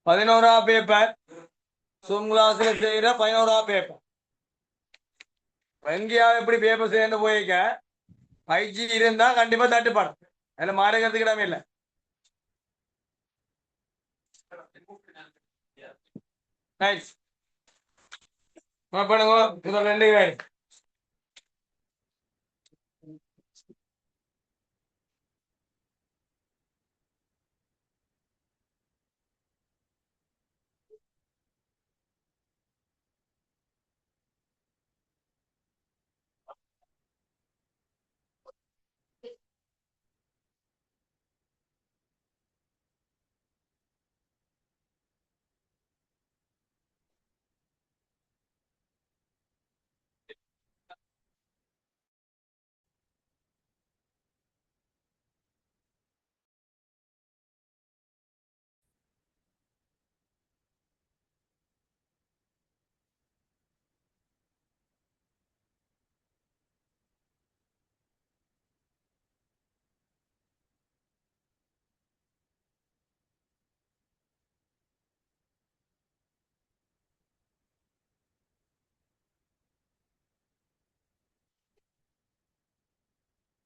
11 பேப்பர் சூம் கிளாஸ்ல செய்யற 11 பேப்பர் எங்கேயாவது எப்படி பேப்பர் செய்யணும் போயிருக்க பயிற்சி இருந்தா கண்டிப்பா தட்டுப்பாடு அதுல மாறுகிறதுக்கு இடமே இல்லை ரைட் பண்ணுங்க முதல் 2 வேணும்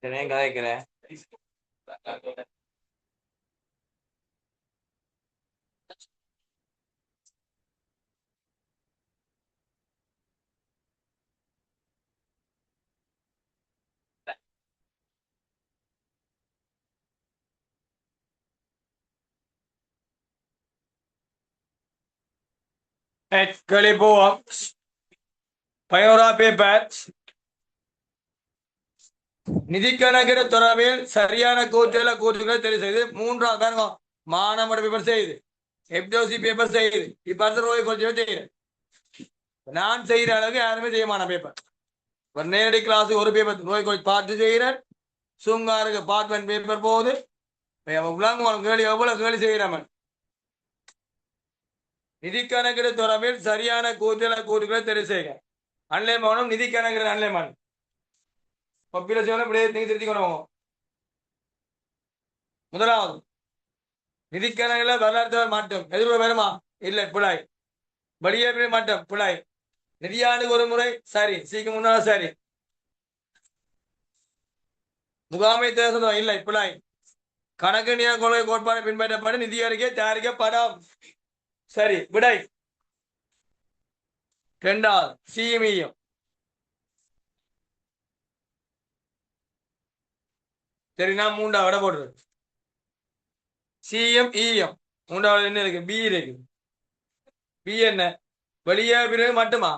கதைக்கிறேன் கேள்வி போவோம் 11 பேப்பர் நிதி கணக்கிட தொடர்பில் சரியான கூற்றுகளை தெரிவு செய்து 3 மாணவர் பேப்பர் செய்யுது எப்டோசி பேப்பர் செய்யுது இப்ப அடுத்த ரோய் கொஞ்சம் செய்யுறேன் நான் செய்யற அளவுக்கு யாருமே செய்ய மாட்டேன் பேப்பர் ஒரு நேரடி கிளாஸ் ஒரு பேப்பர் ரோய் கொஞ்சம் பார்த்து செய்கிறேன் சுங்காருக்கு பார்ட் 1 பேப்பர் போகுது கேள்வி எவ்வளவு கேள்வி செய்யறாம நிதி கணக்கிட தொடர்பில் சரியான கூற்றுகளை தெரிவு செய்க அன்லைமானம் நிதி கணக்கிட அன்லைமானம் பாப்புலேஷன் இப்படியே நீங்க திருத்திக்கணும் முதலாவது நிதி கணக்குல வரலாற்று மாற்றம் எதிர்ப்பு வருமா இல்லை புலாய் வெளியே மாற்றம் புலாய் நிதியாண்டுக்கு ஒரு முறை சரி சீக்கு முன்னால சரி முகாமை தேசம் இல்லை புலாய் கணக்கு நிதி கொள்கை கோட்பாடு பின்பற்றப்பட்டு நிதி அறிக்கை தயாரிக்கப்படாம் சரி விடை 2வது சிஎம்இஎம் சரி நான் 3வது விட போடுறது சிஎம்இஎம் 3வது என்ன இருக்கு பி இருக்கு பி என்ன வெளியே பிரிவு மட்டுமா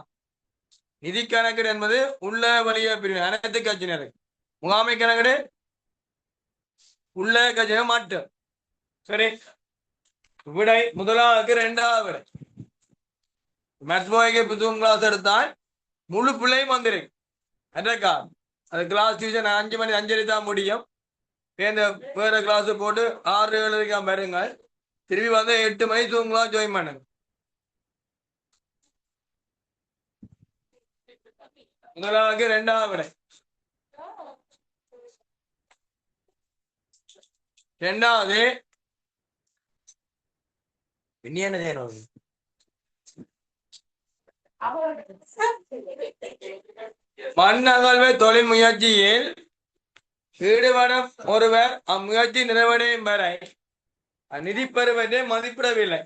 நிதி கணக்கு என்பது உள்ள வெளியே பிரிவு அனைத்து கட்சியினர் முகாமை கணக்கு உள்ள கட்சியினர் மட்டும் சரி விடை முதலாவது 2வது விடை மேத்ஸ் புத்தகம் கிளாஸ் எடுத்தால் முழு பிள்ளையும் வந்துருக்கு அதற்கா அது கிளாஸ் டியூஷன் 5 மணி 5:30 தான் முடியும் வேற கிளாஸ் போட்டு 6-7 பாருங்க திரும்பி வந்து 8 மணி தூங்கலாம் ஜாயின் பண்ணுங்க முதலாவது 2வது விடை 2வது இனி என்ன செய்யணும்? மண் அகழ்வை தொழில் முயற்சியில் ஈடுபடும் ஒருவர் அம்முயற்சி நிறைவடையும் வரை நிதி பெறுவதை மதிப்பிடவில்லை.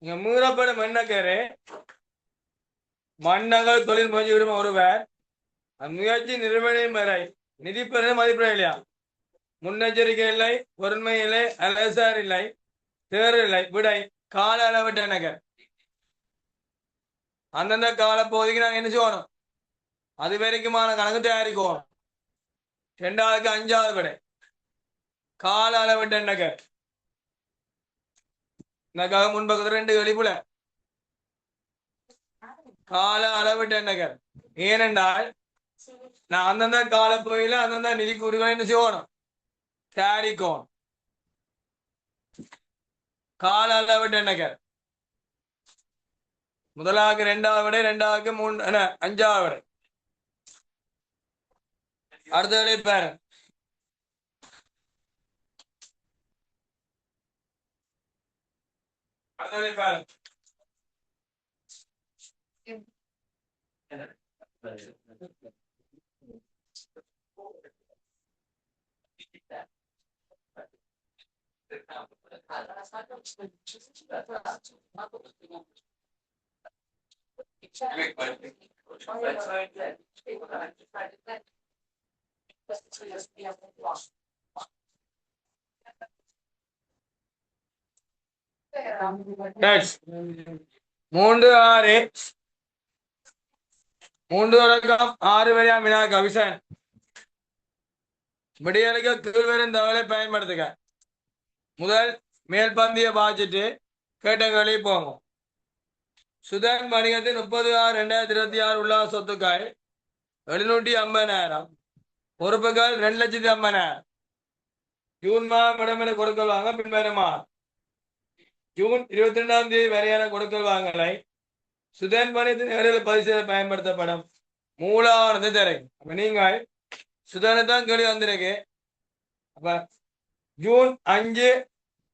இங்க மீறப்படும் எண்ணக்கரு மண்ணகல் தொழில் முயற்சி ஈடுபடும் ஒருவர் அம்முயற்சி நிறைவடையும் வரை நிதி பெறுவதை மதிப்பிடவில்லையா? முன்னெச்சரிக்கை இல்லை, பொறுமை இல்லை, அலசார் இல்லை, தேர்வு இல்லை, விடை கால அளவிட்ட நகர். அந்தந்த காலப்பகுதிக்கு நாங்கள் என்ன செய்யணும்? அது வரைக்குமான கணக்கு தயாரிக்கணும். 2வது 5வது விடை கால அளவிட்ட நகர். நகாக முன்பக்கத்துல 2 வெளிப்புல கால அளவிட்ட நகர். ஏனென்றால் நான் அந்தந்த காலப்பகுதியில அந்தந்த நிதி கூறுகளை என்ன செய்யணும்? தயாரிக்கணும். கால அளவிட்ட நகர். முதலாவது 2வது விடை, 2வது 3 5வது விடை. அடுத்த விடை பாரு. அடுத்த விடை பாரு. Next. 3 6 3 தொடக்கம் 6 வரையாம் வினாக்கு அபிஷன் விடியலுக்கு கீழ்வரும் தகவலை பயன்படுத்துக. முதல் மேல் பந்திய வாசிட்டு கேட்ட கேள்வி போங்க. சுதன் வணிகத்தின் 30/6/2026 உள்ள சொத்துக்கள் 750,000, பொறுப்புகள் 2,50,000. ஜூன் மாதம் இடமென கொடுக்கல் வாங்க பின்வருமா? ஜூன் 22ஆம் தேதி வரையான கொடுக்கல் வாங்கலை சுதன் வணிகத்தின் நேரில் பதிவு செய்ய பயன்படுத்தப்படும் மூலானது திரை. அப்ப நீங்கள் சுதனை தான் கேள்வி வந்திருக்கு. அப்ப ஜூன் 5,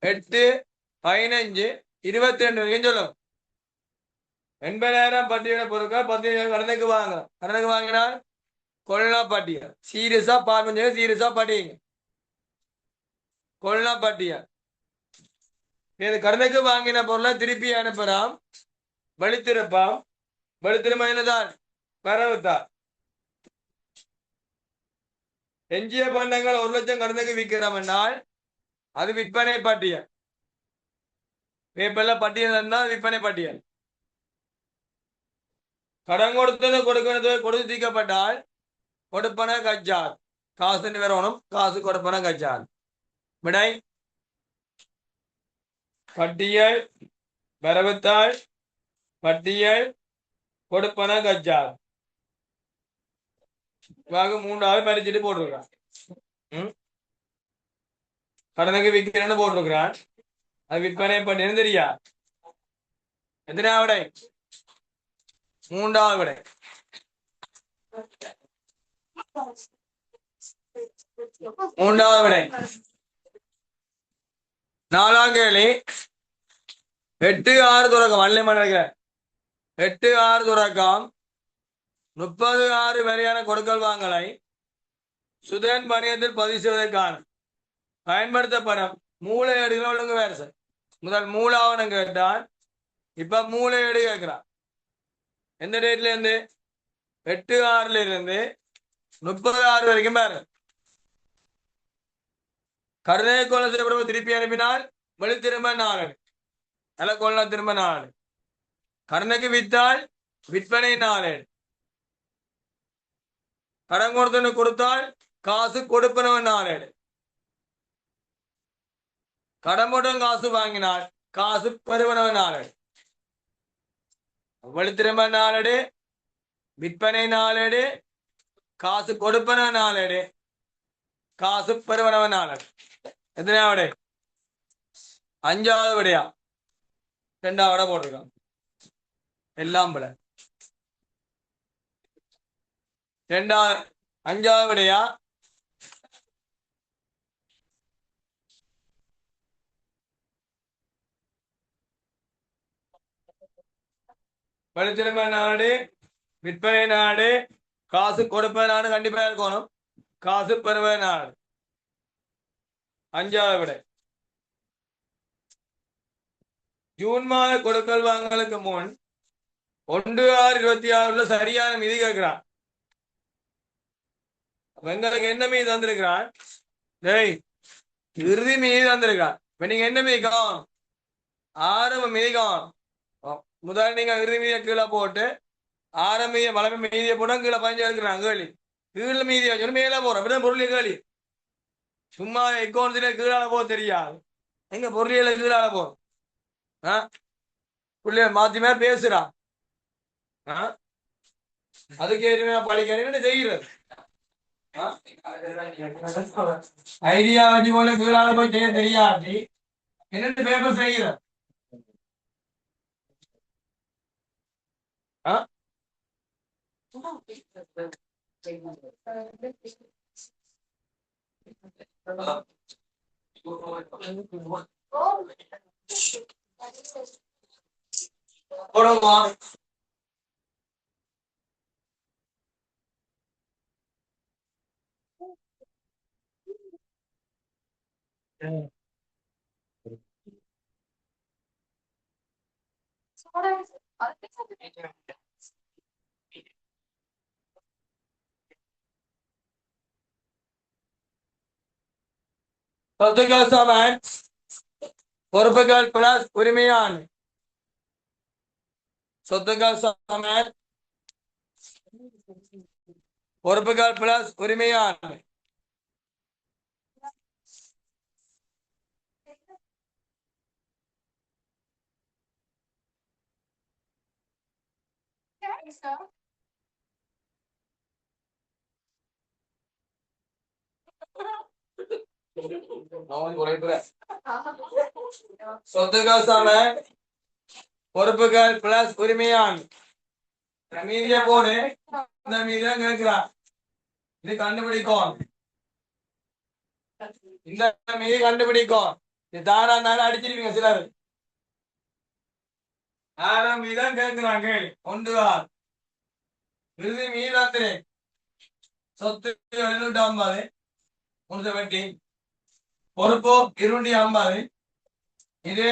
8, 15, 22 வரைக்கும் சொல்லும். 80,000 பட்டியல பொருட்கள் 10,000 கடனுக்கு வாங்கலாம். கடனுக்கு வாங்கினால் கொள்ளா பட்டியல் சீரியஸா பார்ப்பீங்க, சீரியஸா படிங்க. கொள்ளா பட்டியல் இது கடனுக்கு வாங்கின பொருளை திருப்பி அனுப்பலாம், வெளித்திருப்பாம். வெளித்திருமையில்தான் வரவுத்தான். எஞ்சிய பண்டங்கள் 1,00,000 கடனுக்கு விற்கிறோம் என்றால் அது விற்பனை பட்டியல். பேப்பர்ல பட்டியல் இருந்தால் விற்பனை பட்டியல். கடன் கொடுத்தது கொடுக்கிறது கொடுத்து தீர்க்கப்பட்டால் கொடுப்பன கச்சார். காசு வரணும், காசு கொடுப்பன கச்சார். விடை பட்டியல், வரவுத்தாள், பட்டியல், கொடுப்பன கச்சார். 3வது பறிச்சுட்டு போட்டிருக்கான். கடனுக்கு விற்கிறேன்னு போட்டிருக்கிறான். அது விற்பனை பண்ணி தெரியா? எத்தனாவது விடை? 3வது விடை. 3வது விடை. 4ஆம் கேள்வி 8/6 தொடக்கம் வள்ளி மண்டல 8/6 தொடக்கம் 30/6 வரையான கொடுக்கல் வாங்கலை சுதன் வணிகத்தில் பதிவு செய்வதற்கான பயன்படுத்தப்படும் மூல ஏடுகள் ஒழுங்கு வேறு சார். முதல் மூலாவணம் கேட்டால் இப்ப மூல ஏடு கேட்கிறான். எந்த டேட்ல இருந்து? 8/6 இருந்து 30/6 வரைக்கும் பாரு. கடனை கொள்ள செய்யப்படும் திருப்பி அனுப்பினால் வெளி திரும்ப 4 நல்ல கொள்ள திரும்ப 4. கடனுக்கு வித்தால் விற்பனை 4. கடன் கொடுத்தவனு கொடுத்தால் காசு கொடுப்பனவன் 4. கடன் போட்டவன் காசு வாங்கினால் காசு பெறுவனவன் 4. வெளி திரும்ப 4, விற்பனை 4, காசு கொடுப்பனவன் 4, காசு பெறுவனவன் 4. எத்தனையாவது? 5வது விடையா? 2வது போட்டிருக்கான். எல்லாம் விட 5வது விடையா? வழித்திரும்ப நாடு, விற்பனை நாடு, காசு கொடுப்ப நாடு கண்டிப்பா இருக்கணும். காசு பெறுவ நாடு. 5வது விடை. ஜூன் மாத கொடுக்கல் வாங்கலுக்கு முன் 1/6/26 சரியான மீதி கேட்கிறான். எங்களுக்கு என்ன மீதி தந்திருக்கிறான்? டேய், இறுதி மீதி தந்திருக்கான். இப்ப நீங்க என்ன மீதிக்கும்? ஆரம்ப மீதிக்கும். முதல் நீங்க இறுதி மீதியை கீழே போட்டு ஆரம்ப மீதியை வளமை மீதியை போட்டா கீழே 15 இருக்கிறான் கேள்வி. கீழே மீதியை வச்சு மேல போறோம். அப்படிதான் பொருள் கேள்வி. சும்மா அக்கௌண்ட்ஸ்ல கீழால போக தெரியாது. எங்க பொருளியல கீழால போறோம். பிள்ளைய மாத்தி மாதிரி பேசுறான். அதுக்கு எதுவுமே படிக்க செய்யறது ஐடியா வச்சு போல கீழால போய் செய்ய தெரியாது. என்னென்ன பேப்பர் செய்யற போடுமா? சொத்துக்கள் சமன் பொறுப்புகள் பிளஸ் உரிமையான். சொத்துக்கள் சமன் பொறுப்புகள் பிளஸ் உரிமையான். சொத்துக்கள் சமன் பொறுப்புகள் பிளஸ் உரிமையான். மீதியை போடு. இந்த மீதியை கேட்கிறான். இது கண்டுபிடிக்கும். இந்த மீதி கண்டுபிடிக்கும். இது தானா இருந்தாலும் அடிச்சிருவீங்க சிலர். ஆறாம் மீதான் கேட்கிறாங்க. 1/6 இறுதி மீதாத்திரே சொத்து 750 முடிஞ்ச வெட்டி பொறுப்பு 250. இது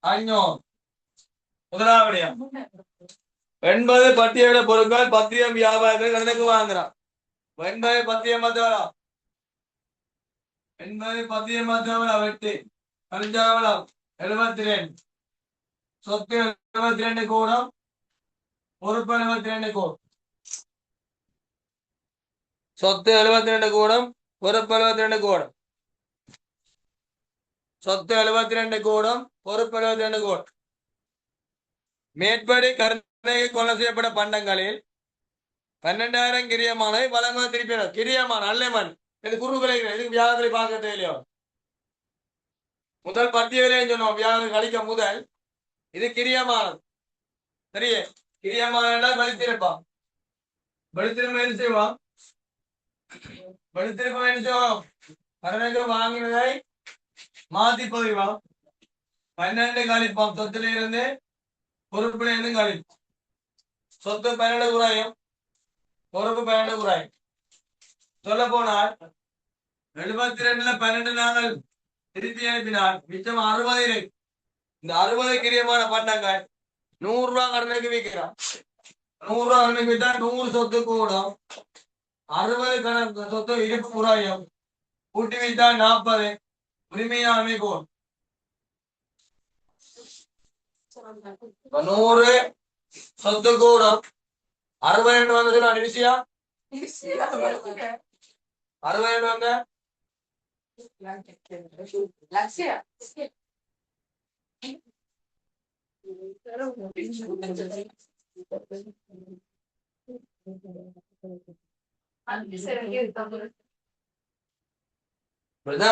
500. முதலாவடியா 80 பத்தியோட பொருட்கள் பத்தியம் வியாபாரத்தில் கணக்கு வாங்குறான். 80 பத்தியம் மத்தவளம் 80 பத்தியம் மத்தவளம் வெட்டி பஞ்சாவளம் 72. சொத்து 72 கூடம் பொறுப்பு 72 கூடம். சொத்து 72 கூடம் பொறுப்பு 72 கூடம். சொத்து 72 கூடம் பொறுப்பு 72 கூடம். மேற்படி கருணையை கொலை செய்யப்பட்ட பண்டங்களில் 12,000 கிரியமான வழங்க திருப்பி கிரியமான அல்லமன் இது குறுகுலை இதுக்கு வியாபாரி பார்க்க தெரியலையோ. முதல் 10 வரையும் சொன்னோம். வியாபாரி கழிக்க முதல் இது கிரியமானது. சரியே கிரியமான வலித்திருப்பான். வலித்திருப்ப என்ன செய்வான்? வலித்திருப்ப என்ன செய்வோம்? கடனுக்கு வாங்கினதை மாத்தி போயிடுவான். 12 கழிப்பான். சொத்துல இருந்து பொறுப்புல இருந்து கழிப்பான். சொத்து 12 குறையும் பொறுப்பு 12 குறையும். சொல்ல போனால் 72ல 12 நாங்கள் திருப்பி அனுப்பினால் மிச்சம் 60 இருக்கு. இந்த 60 கிரியமான பண்டங்கள் 100 ரூபாய் கடனுக்கு விற்கிறான். 100 ரூபாய் கடனுக்கு விற்றா 100 சொத்து கூடும். 60 கணக்கு சொத்து இருப்பு குறையும். கூட்டி விற்றா 40 உரிமையாண்மை கூடும். 100 சொத்து கூடும். 60 வந்தது நான் விஷயம் 60 வந்த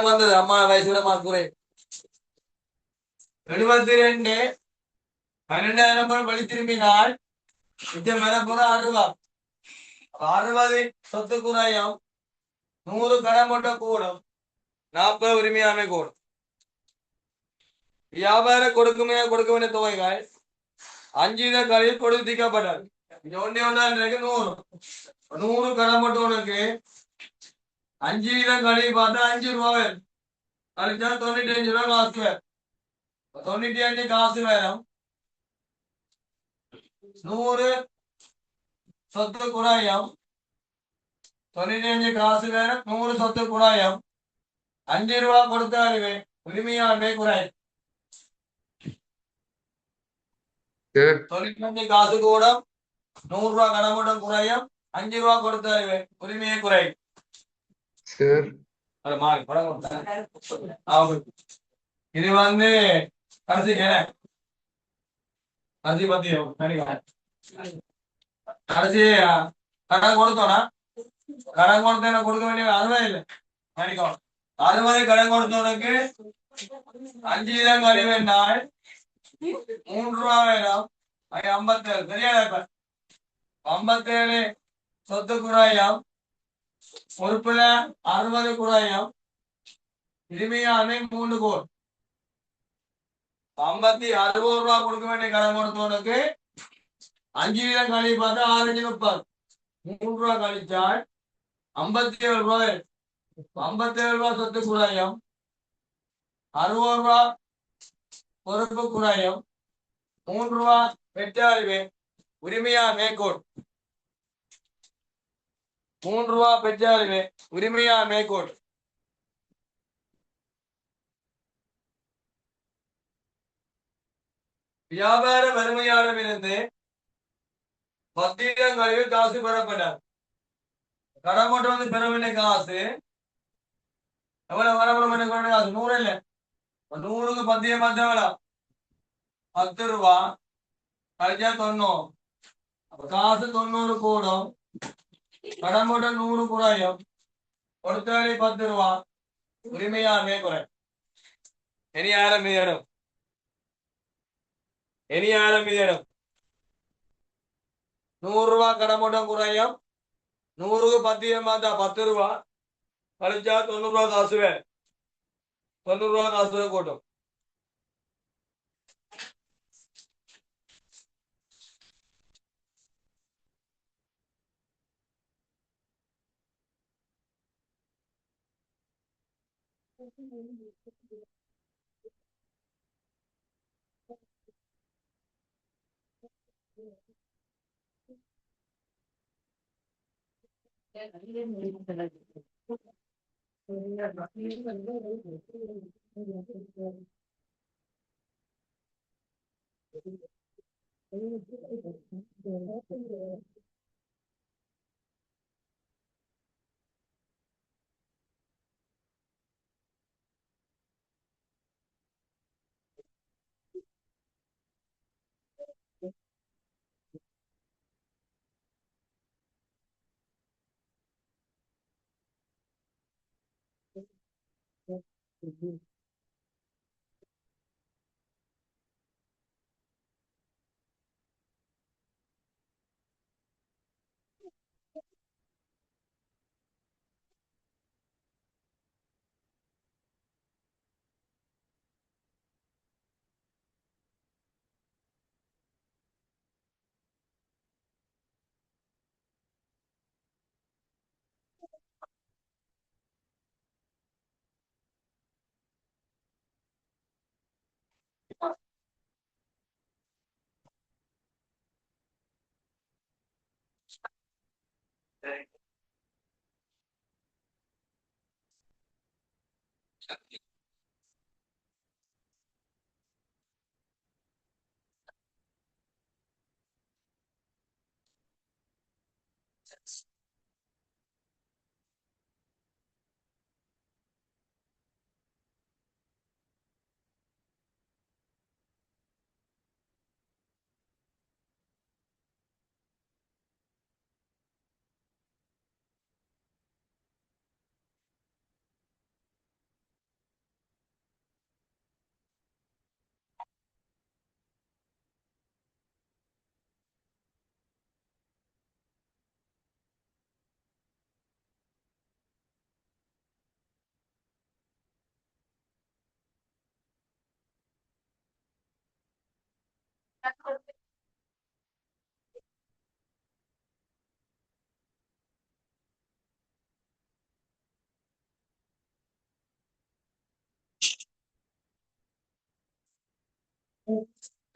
வந்தது அம்மா வயசுல மாக்குறை 72 12,000 வழி திரும்பினால் மிச்சம் மேல போற 60. 60 சொத்து குறையும். 100 கடன் மட்டும் கூடும். 40 உரிமையாண்மை கூடும். வியாபார கொடுக்க வேண்டிய தொகைகள் 5 வீத கழிவு கொடுத்து தீர்க்கப்பட்டது. இது ஒண்ணே ஒண்ணு இருக்கு 100. 100 கடன் மட்டும் உனக்கு 5 வீதம் கழிவு பார்த்தா 5 ரூபாய் கழிச்சா 95 ரூபாய் காசு வேறு. 95 காசு வேறும் 100 சொத்து குறாயம். 95 காசு வேறு 100 சொத்து குறாயம். 5 ரூபாய் கொடுத்தாலுமே உரிமையாண்மை குறை. சார் 95 காசு கூட 100 ரூபாய் கடன் மட்டும் குறையும். 5 ரூபாய் கொடுத்தாலுமே உரிமையை குறை. சார் அது மாறி படம் கொடுத்தாங்க. இது கடைசி கடைசி பத்தியம் கடைசி கடன் கொடுத்தோம்னா கடன் கொடுத்த கொடுக்க வேண்டிய 60 இல்லை நினைக்கணும். 60 கடன் கொடுத்தவனுக்கு 5 வீதம் கழிவு என்றால் 3 ரூபாய் வேணும். 57 சரியா இப்ப 57 சொத்து குறாயம். பொறுப்புல 60 குறாயம். உரிமையாண்மை 3 கோடி. 60 ரூபாய் கொடுக்க வேண்டிய கடன் கொடுத்தவனுக்கு 5 வீதம் கழிவு பார்த்தா 6 30. 3 ரூபாய் கழிச்சால் 57 ரூபாய். 57 ரூபாய் சொத்து குறாயம். 60 ரூபாய் பொறுப்பு குறாயம். 3 ரூபாய் பெற்றாரிவே உரிமையா மேற்கோள். 3 ரூபாய் பெற்றாரிவே உரிமையா மேற்கோள். வியாபார வறுமையாளரிலிருந்து 10 வீதம் கழிவு காசு பெறப்பட்டார். கடன் மட்டும் பெற வேண்டிய காசு எவ்வளவு வரப்படும் காசு 100 இல்லை. 100க்கு 10 எவ்வளவு 10 ரூபா கழிச்சா 90. அப்ப காசு 90 கூடும். கடன் மட்டும் 100 குறையும். கொடுத்தாலே 10 ரூபா உரிமையாண்மை குறை. இனி ஆரம்பிக்கணும். 100 ரூபாய் கடன் மட்டும் குறையும். 100க்கு 10 10 ரூபா கழிச்சா 90 ரூபா காசு வேறு. 90 ரூபா காசு கூட்டும்.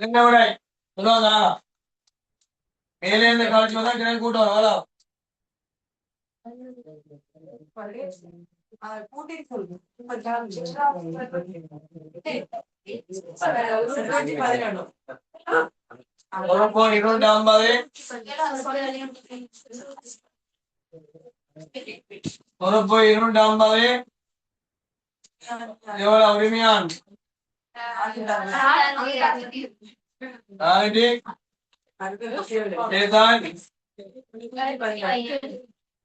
என்ன விட சொல்லுவாங்க மேலே இருந்து கழிச்சு வந்தா கிணறு கூட்டம் எவ்வளோ ஒரு கோடி 250 ஒரு கோடி 250 எவ்வளவு உரிமையான் நாளைக்கு ஏதான்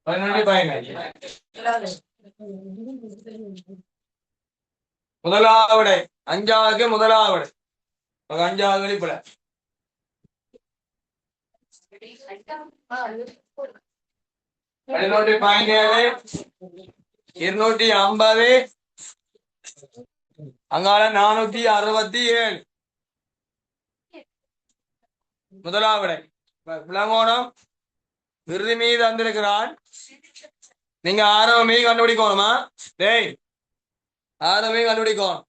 12 முதலாவது அஞ்சாவது முதலாவது அஞ்சாவது வெளிப்பட 250 அங்கால 467 முதலாவது விளங்கோணம் விருது மீது வந்திருக்கிறான் நீங்க ஆரம்பமே கண்டுபிடிக்கணுமா டேய் ஆரம்பமே கண்டுபிடிக்கணும்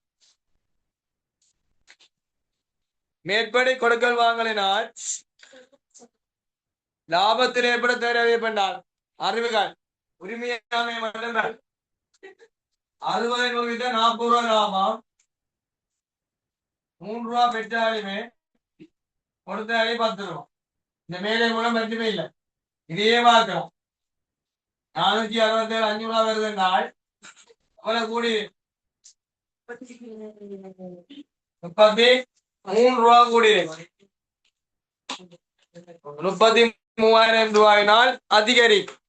மேற்படி கொடுக்கல் வாங்கலினால் லாபத்தில் ஏற்பட தேவைப்பட்டால் அறிவுகள் உரிமையாண்மை மட்டும்தான் 60 40 ரூபாய் லாபம் 3 ரூபா பெற்றாலுமே கொடுத்தாலே 10 ரூபா இந்த மேலே மூலம் மட்டுமே இல்லை இதையே பார்க்கலாம் 467 5 ரூபா வருது என்றால் அவ்வளவு கூடி 33 ரூபா கூடி 33,000 ரூபாயினால் அதிகரிக்கும்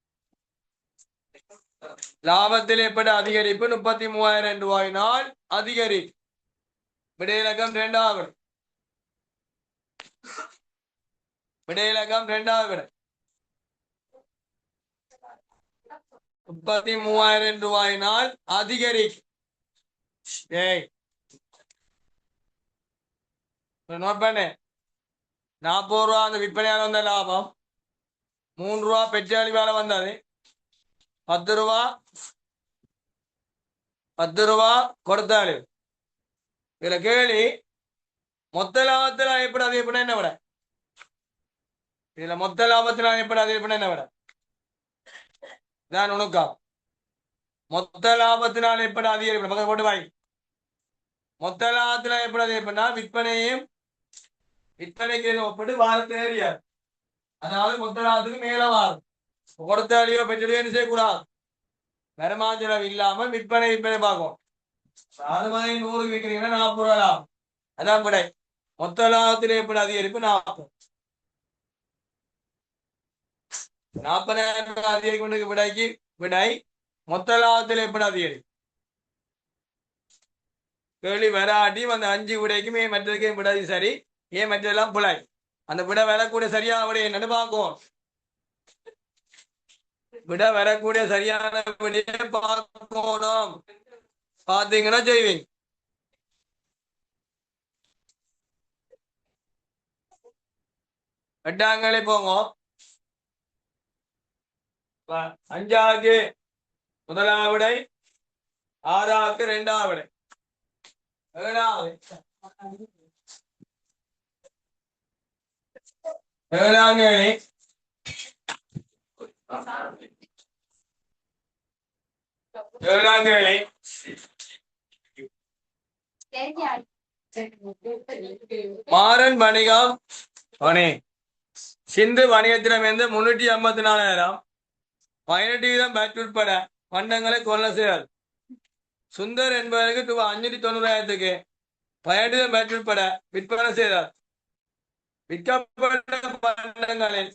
லாபத்தில் ஏற்பட்ட அதிகரிப்பு 33,000 ரூபாயினால் அதிகரிக்கும் விடையிலக்கம் 2வது விடையிலக்கம் 2வது விடை 33,000 ரூபாயினால் அதிகரிக்கும் நோட் பண்ணு 40 ரூபா அந்த விற்பனையால் வந்த லாபம் 3 ரூபா பெட்ரோலி வேலை வந்தது 10 ரூபா கொடுத்தாரு இதுல கேள்வி மொத்த லாபத்தில் எப்படி அது எப்படி என்ன விட இதுல மொத்த லாபத்தில் எப்படி அது எப்படி என்ன விட இதான் உனக்கா மொத்த லாபத்தினால் எப்படி அதிகரிப்பு பக்கத்து போட்டு வாங்கி மொத்த லாபத்தில் எப்படி அதிகரிப்புனா விற்பனைக்கு ஒப்பிட்டு வாரத்தை ஏறியார் அதாவது மொத்த லாபத்துக்கு மேல வாரம் கொடுத்தாலியோ பெற்றலையோ என்ன செய்யக்கூடாது வருமானம் இல்லாம விற்பனை பார்க்கும் அது மாதிரி 100 விற்கிறீங்கன்னா 40 ரூபாய் லாபம் அதான் விடை மொத்த லாபத்தில் எப்படி அதிகரிப்பு 40,000 ரூபாய் அதிகரிப்பு விடைக்கு விடை மொத்த லாபத்தில் எப்படி அதிகரிக்கும் கேள்வி வராட்டி அந்த 5 விடைக்குமே மற்றதுக்கே விடாது சரி ஏன் மற்றெல்லாம் புலாய் அந்த விட வரக்கூடிய சரியான விட என்னன்னு பார்க்கும் விட வரக்கூடிய சரியான விடையை பார்க்கணும் பார்த்தீங்கன்னா செய்வீங்க எட்டாங்களே போங்க 5வது முதலாவது விடை 6வது 2வது விடை 7வது 7ஆம் கேள்வி மாறன் வணிகம் சிந்து வணிகத்திடமிருந்து 354,000 18% பேட் உட்பட பண்டங்களை கொள்ள செய்தார் சுந்தர் என்பவருக்கு 590,000க்கு 18% பேட் உட்பட விற்பனை செய்தார் விற்கப்பட்ட பண்டங்களில்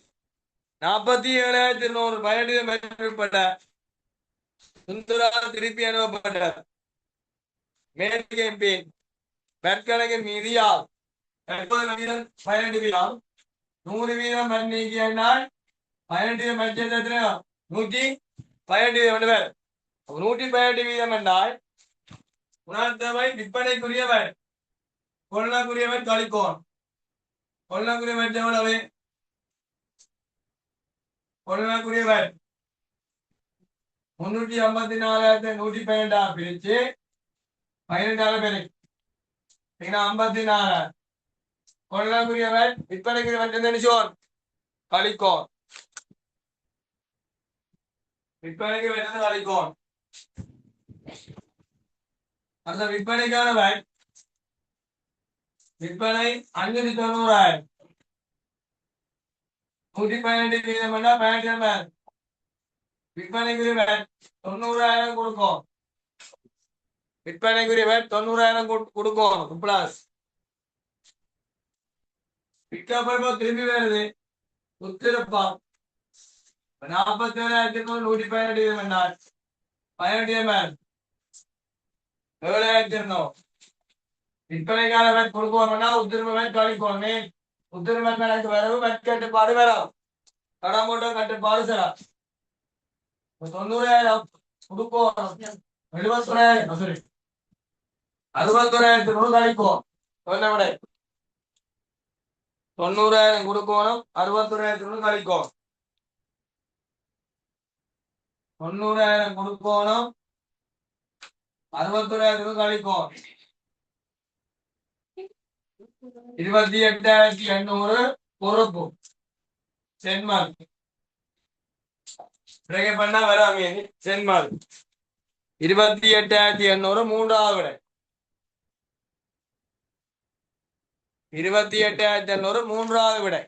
47,100 18% பேட் உட்பட சுந்தரால் திருப்பி அனுப்பப்பட்டார் மேற்கேம்பின் பெற்கணக்கின் மீதியால் 70% 18% 100% மண் நீக்கினால் 18% மற்றத்தில் 118 பேர் 118% என்றால் உணர்ந்தவை விற்பனைக்குரியவர் கொள்ளக்குரியவர் கழிக்கோன் கொள்ளக்குரியவர் எவ்வளவு கொள்ளக்குரியவர் 354,112 பிரிச்சு 18 பேருக்கு 54 கொள்ளக்கூடியவன் விற்பனைக்குரியவன் நினைச்சோன் கழிக்கோன் விற்பனைக்கு வேண்டது கழிக்கோன் அந்த விற்பனைக்கானவன் விற்பனை 590,000 118 வீதம் பண்ணா 18 விற்பனைக்குரியவன் 90,000 கொடுக்கும் விற்பனைக்குரியவன் 90,000 கொடுக்கும் பிளஸ் விற்கப்போ திரும்பி வருது உத்திரப்பா 47,118 வீதம் என்றால் 18 7,200 விற்பனைக்கானவன் கொடுக்கணும்னா உத்திரவன் கழிக்கணுமே உத்திரவன் கணக்கு வரவு கட்டுப்பாடு வரும் கடமூட்டம் கட்டுப்பாடு சரா 90,000 கொடுக்கணும் 71,000 சாரி 61,000 கழிக்கும் சொன்ன விட 90,000 கொடுக்கணும் 61,000 கழிக்கும் 90,000 கொடுக்கணும் 61,000 கழிக்கும் 28,800 பொறுப்பு சென்மால் பிரேக் பண்ணா வராமே சென்மால் 28,800 மூன்றாவது விடை 28,800 மூன்றாவது விடை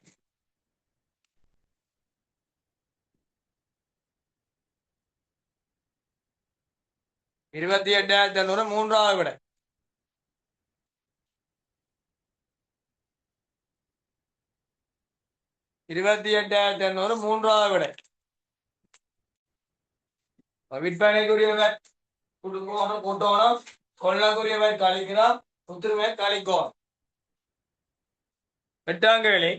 28,800 மூன்றாவது விடை 28,800 மூன்றாவது விடை விற்பனைக்குரியவன் கொடுக்கணும் கூட்டணும் கொள்ளக்கூடியவன் கழிக்கிறான் உத்திரவன் கழிக்கும் 8ஆம் கேள்வி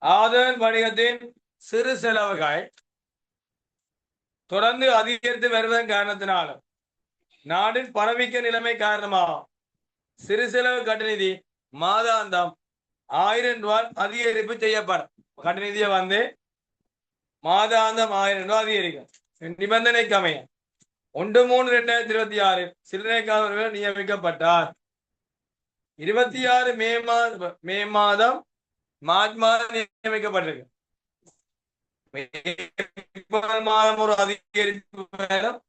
ஆதன் வணிகத்தின் சிறு செலவுகள் தொடர்ந்து அதிகரித்து வருவதன் காரணத்தினாலும் நாட்டின் பணவீக்க நிலைமை காரணமாகும் சிறு செலவு கட்டுநிதி மாதாந்தம் 1000 ரூபாய் அதிகரிப்பு செய்யப்படும் கட்டுநிதியை வந்து மாதாந்தம் 1000 ரூபாய் அதிகரிக்கும் நிபந்தனைக்கு அமைய 1/3/2026 சில்லறை காவலர்கள் நியமிக்கப்பட்டார் 26 மே மாதம் மார்ச் மாதம் நியமிக்கப்பட்டிருக்கு மாதம் ஒரு அதிகரிப்பு வேணும்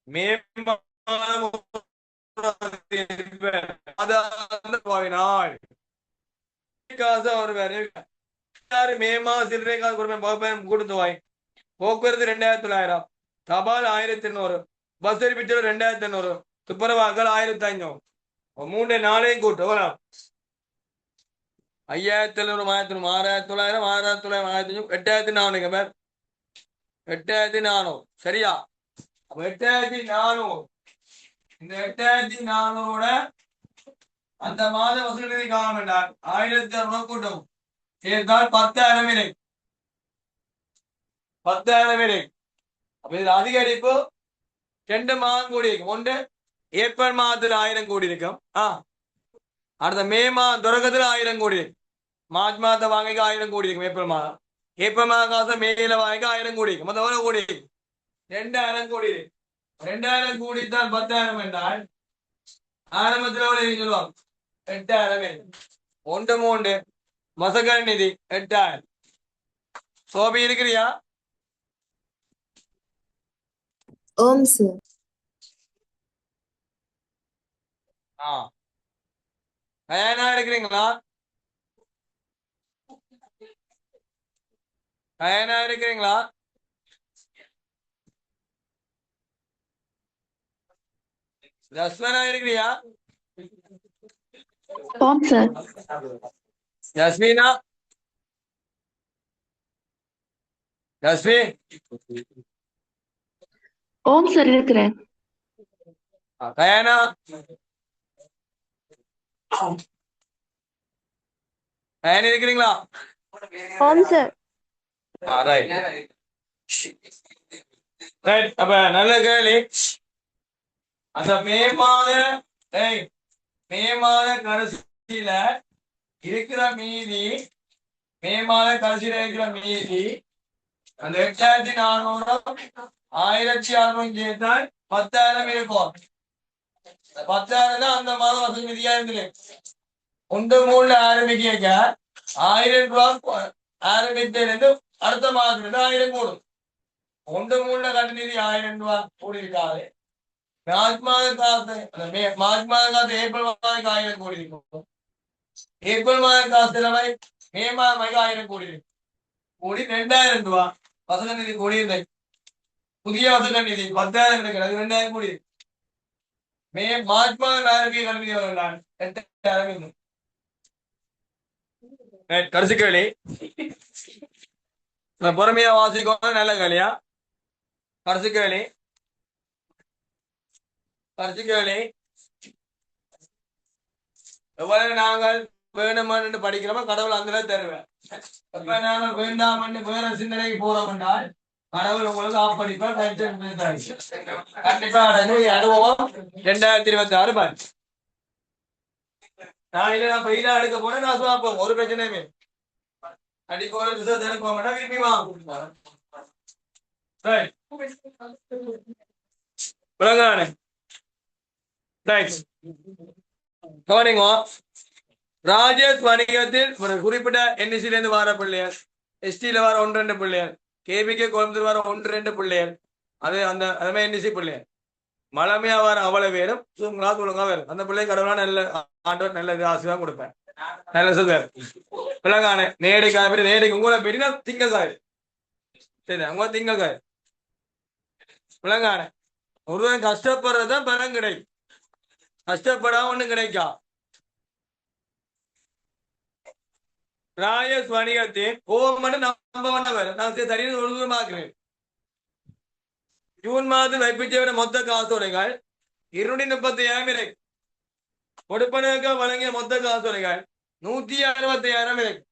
மே மாதம் மே மாதம் சில்லறை காசு கொடுத்து வாய் போக்குவரத்து 2,900 தபால் 1,800 பஸ் சர்வீஸ் 2,800 துப்புரவாக்கள் 1,500 3 4 கூட்டு 5,700 6,900 6,900 8,400 பேர் 8,400 சரியா 8,400 இந்த 8,400 அந்த மாத வசூல் நிதி காலம் என்றால் 1,600 கூட்டம் சேர்த்தால் 10,000 விலை 10,000 விலை அப்ப இது அதிகரிப்பு 2 மாதம் கூடி இருக்கும் ஒன்று ஏப்ரல் மாதத்தில் 1,000 கோடி இருக்கும் அடுத்த மே மாதம் தொடக்கத்தில் 1,000 கோடி மார்ச் மாதத்தை வாங்கிக்க 1,000 கோடி இருக்கும் ஏப்ரல் மாதம் காசு மேல வாங்கிக்க 1,000 கோடி இருக்கும் மொத்தம் எவ்வளவு கோடி 2,000 கோடி 2,000 கோடி தான் 10,000 என்றால் ஆரம்பத்தில் எவ்வளவு சொல்லுவாங்க 8,000 1 மசகர் நிதி 8,000 சோபி இருக்கிறியா ஓம் சார் கயானா இருக்கிறீங்களா கயானா இருக்கிறீங்களா ஜஸ்வனா இருக்கிறியா ஓம் சார் ஜஸ்மினா ஜஸ்மி ஓம் சார் இருக்கிறேன் கயானா கயானா இருக்கிறீங்களா ஓம் சார் அப்ப நல்ல கேள்வி அந்த மே மாத கடைசியில இருக்கிற மீதி மே மாத கடைசியில இருக்கிற மீதி அந்த 8,400 1,600 சேர்த்தால் 10,000 இருக்கும் 10,000 அந்த மாதம் வசதி நிதியா இருந்தது 1/3 ஆரம்பிக்க 1000 ரூபாய் ஆரம்பித்திலிருந்து அடுத்த மாதத்துல 1000 கூடும் 1/3 கட்டு நிதி 1000 ரூபாய் கூடி இருக்காது மார்ச் மாத காசு மார்ச் மாத காசு ஏப்ரல் மாதம் 1000 கோடி இருக்கும் ஏப்ரல் மாத காசுல மே மாதம் 1000 கோடி இருக்கும் கோடி 2000 ரூபாய் வசதி நிதி கோடி இல்லை புதிய வசதி நிதி 10,000 இருக்கிறது 2000 கோடி மார்ச் மாதம் ஆரம்பிக்க கல்வி 8,000 கடைசி கேள்வி பொறுமையா வாசிக்கணும் நல்ல கேள்வியா கடைசி கேள்வி எவ்வளவு நாங்கள் வேணுமென்று படிக்கிறோமோ கடவுள் அந்த தருவேன் எப்ப நாங்கள் வேண்டாம் வேற சிந்தனைக்கு போறோம் என்றால் கடவுள் உங்களுக்கு ஆப்படிப்பார் கண்டிப்பா அனுபவம் 2026 பாரு நான் பயிலா எடுக்க போனேன் நான் பார்ப்போம் ஒரு பிரச்சனையுமே அடிக்க ஒரு ரிசல்ட் எடுக்க மாட்டேன் விரும்பி வாங்க கவனிங்க ராஜேஷ் வணிகத்தில் ஒரு குறிப்பிட்ட என்எஸ்சில இருந்து வர பிள்ளையர் எஸ்டில வர 1-2 பிள்ளையர் கேபிகே கோயம்புத்தூர் வர 1-2 பிள்ளையர் அது அந்த அதுமே என்எஸ்சி பிள்ளையர் மலமையா வர அவ்வளவு பேரும் ஒழுங்கா வேறும் அந்த பிள்ளை கடவுளா நல்ல ஆண்டவர் நல்ல ஆசீர்வாதம் கொடுப்பேன் நல்ல சொல்வார் பிள்ளைங்கான நேடைக்கு நேடைக்கு உங்களை பெரிய திங்கக்காய் சரி உங்க திங்கக்காய் பிள்ளைங்கான ஒருவன் கஷ்டப்படுறதுதான் பலம் கிடைக்கும் கஷ்டப்படாம ஒண்ணும் கிடைக்கா ராயஸ் வணிகத்தின் கோபம் நம்ப வரும் நான் சரியான ஒழுங்குமாக்குறேன் ஜூன் மாதத்தில் வைப்பிச்சவர மொத்த காசோலைகள் 235,000 இருக்கு கொடுப்பனவுக்கு வழங்கிய மொத்த காசோலைகள் 165,000 இருக்கு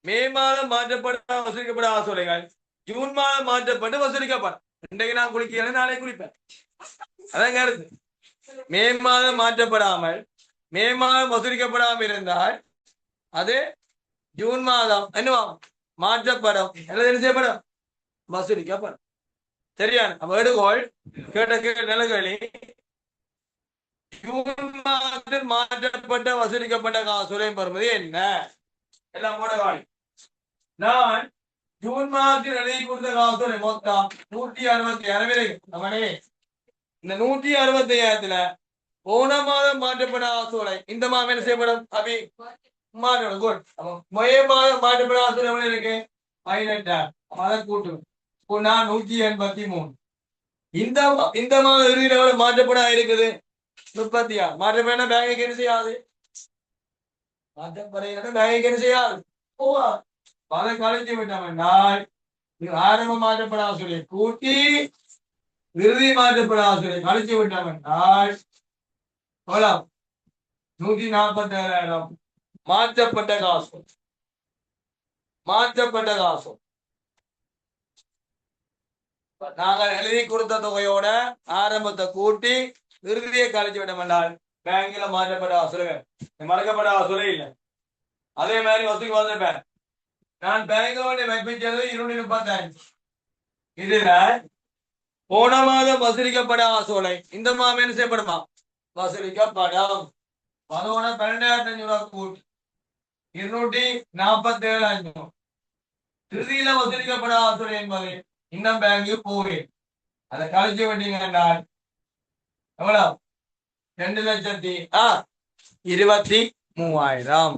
மே மாதம் மாற்றப்பட வசூலிக்கப்பட காசோலைகள் ஜூன் மாதம் மாற்றப்பட்டு வசூலிக்கப்படும் இன்றைக்கு நான் குளிக்கிறேன் நாளை குளிப்பேன் அதான் கருத்து மே மாதம் மாற்றப்படாமல் மே மாதம் வசூலிக்கப்படாமல் இருந்தால் அது ஜூன் மாதம் என்னவா மாற்றப்படும் என்ன செய்யப்படும் வசூலிக்கப்படும் சரியான வேடுகோள் கேட்ட நிலங்களி ஜூன் மாதத்தில் மாற்றப்பட்ட வசூலிக்கப்பட்ட காசோலையும் பெறுவது என்ன எல்லாம் மூடகாணி நான் ஜூன் மாதத்தில் எழுதி கொடுத்த காசோலை மொத்தம் 165,000 அவனே இந்த 165,000 போன மாதம் மாற்றப்பட்ட காசோலை இந்த மாதம் என்ன செய்யப்படும் அபி மாற்றப்படும் குட் மே மாதம் மாற்றப்பட்ட காசோலை எவ்வளவு இருக்கு 18,000 அதை கூட்டு 183 இந்த மாதம் இறுதியில் எவ்வளவு மாற்றப்பட இருக்குது 36 மாற்றப்பட பேங்க் என்ன செய்யாது மாற்றப்பட பேங்க் என்ன செய்யாது அதை கழிச்சு விட்டோம் ஆரம்ப மாற்றப்பட ஆசிரியை கூட்டி இறுதி மாற்றப்பட ஆசிரியை கழிச்சு விட்டோம் எவ்வளவு 147,000 மாற்றப்பட்ட காசு நாங்கள் எழுதி கொடுத்த தொகையோட ஆரம்பத்தை கூட்டி இறுதியை கழிச்சு விட்டோம் என்றால் பேங்க்ல மாற்றப்பட்ட ஆசிரியர் மறக்கப்பட்ட ஆசிரியர் இல்லை அதே மாதிரி வசூல் வந்திருப்பேன் நான் பேங்கோட வைப்பிச்சது 235 இதுல போன மாதம் வசூலிக்கப்பட ஆசோலை இந்த மாதம் என்ன செய்யப்படுமா வசூலிக்கப்படும் அதோட 12,500 ரூபாய் கூட்டி 247,500 திருதியில வசூலிக்கப்பட ஆசோலை என்பது இன்னும் பேங்கு போவேன் அதை கழிச்சு விட்டீங்கன்னா எவ்வளவு 2,23,000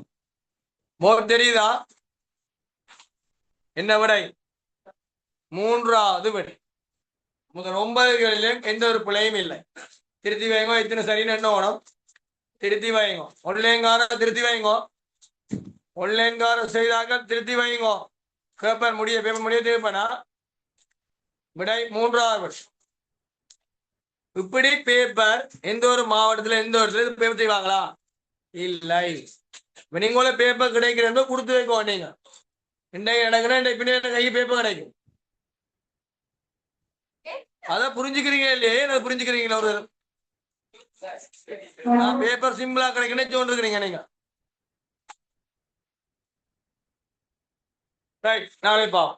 போர் தெரியுதா என்ன விடை மூன்றாவது விடை முதல் 9 களிலும் எந்த ஒரு பிழையும் இல்லை திருத்தி வைங்கோ இத்தனை சரின்னு என்ன ஓடும் திருத்தி வைங்கோ ஒன்லைன்கார திருத்தி வைங்கோ ஒன்லைன்கார செய்தாங்க திருத்தி வைங்கோ பேப்பர் முடிய தேவைப்படா விடை மூன்றாவது விடை இப்படி பேப்பர் எந்த ஒரு மாவட்டத்துல எந்த ஒரு பேப்பர் செய்வாங்களா இல்லை நீங்கள பேப்பர் கிடைக்கிறதோ கொடுத்து வைக்க நீங்க இன்றைக்கு நடக்கிற கை பேப்பர் கிடைக்கும் அத புரிஞ்சுக்கிறீங்க இல்லையே நான் புரிஞ்சுக்கிறீங்களா ஒரு பேப்பர் சிம்பிளா கிடைக்கணும் சொல்லிருக்கிறீங்க நீங்க ரைட் நாளை பாவம்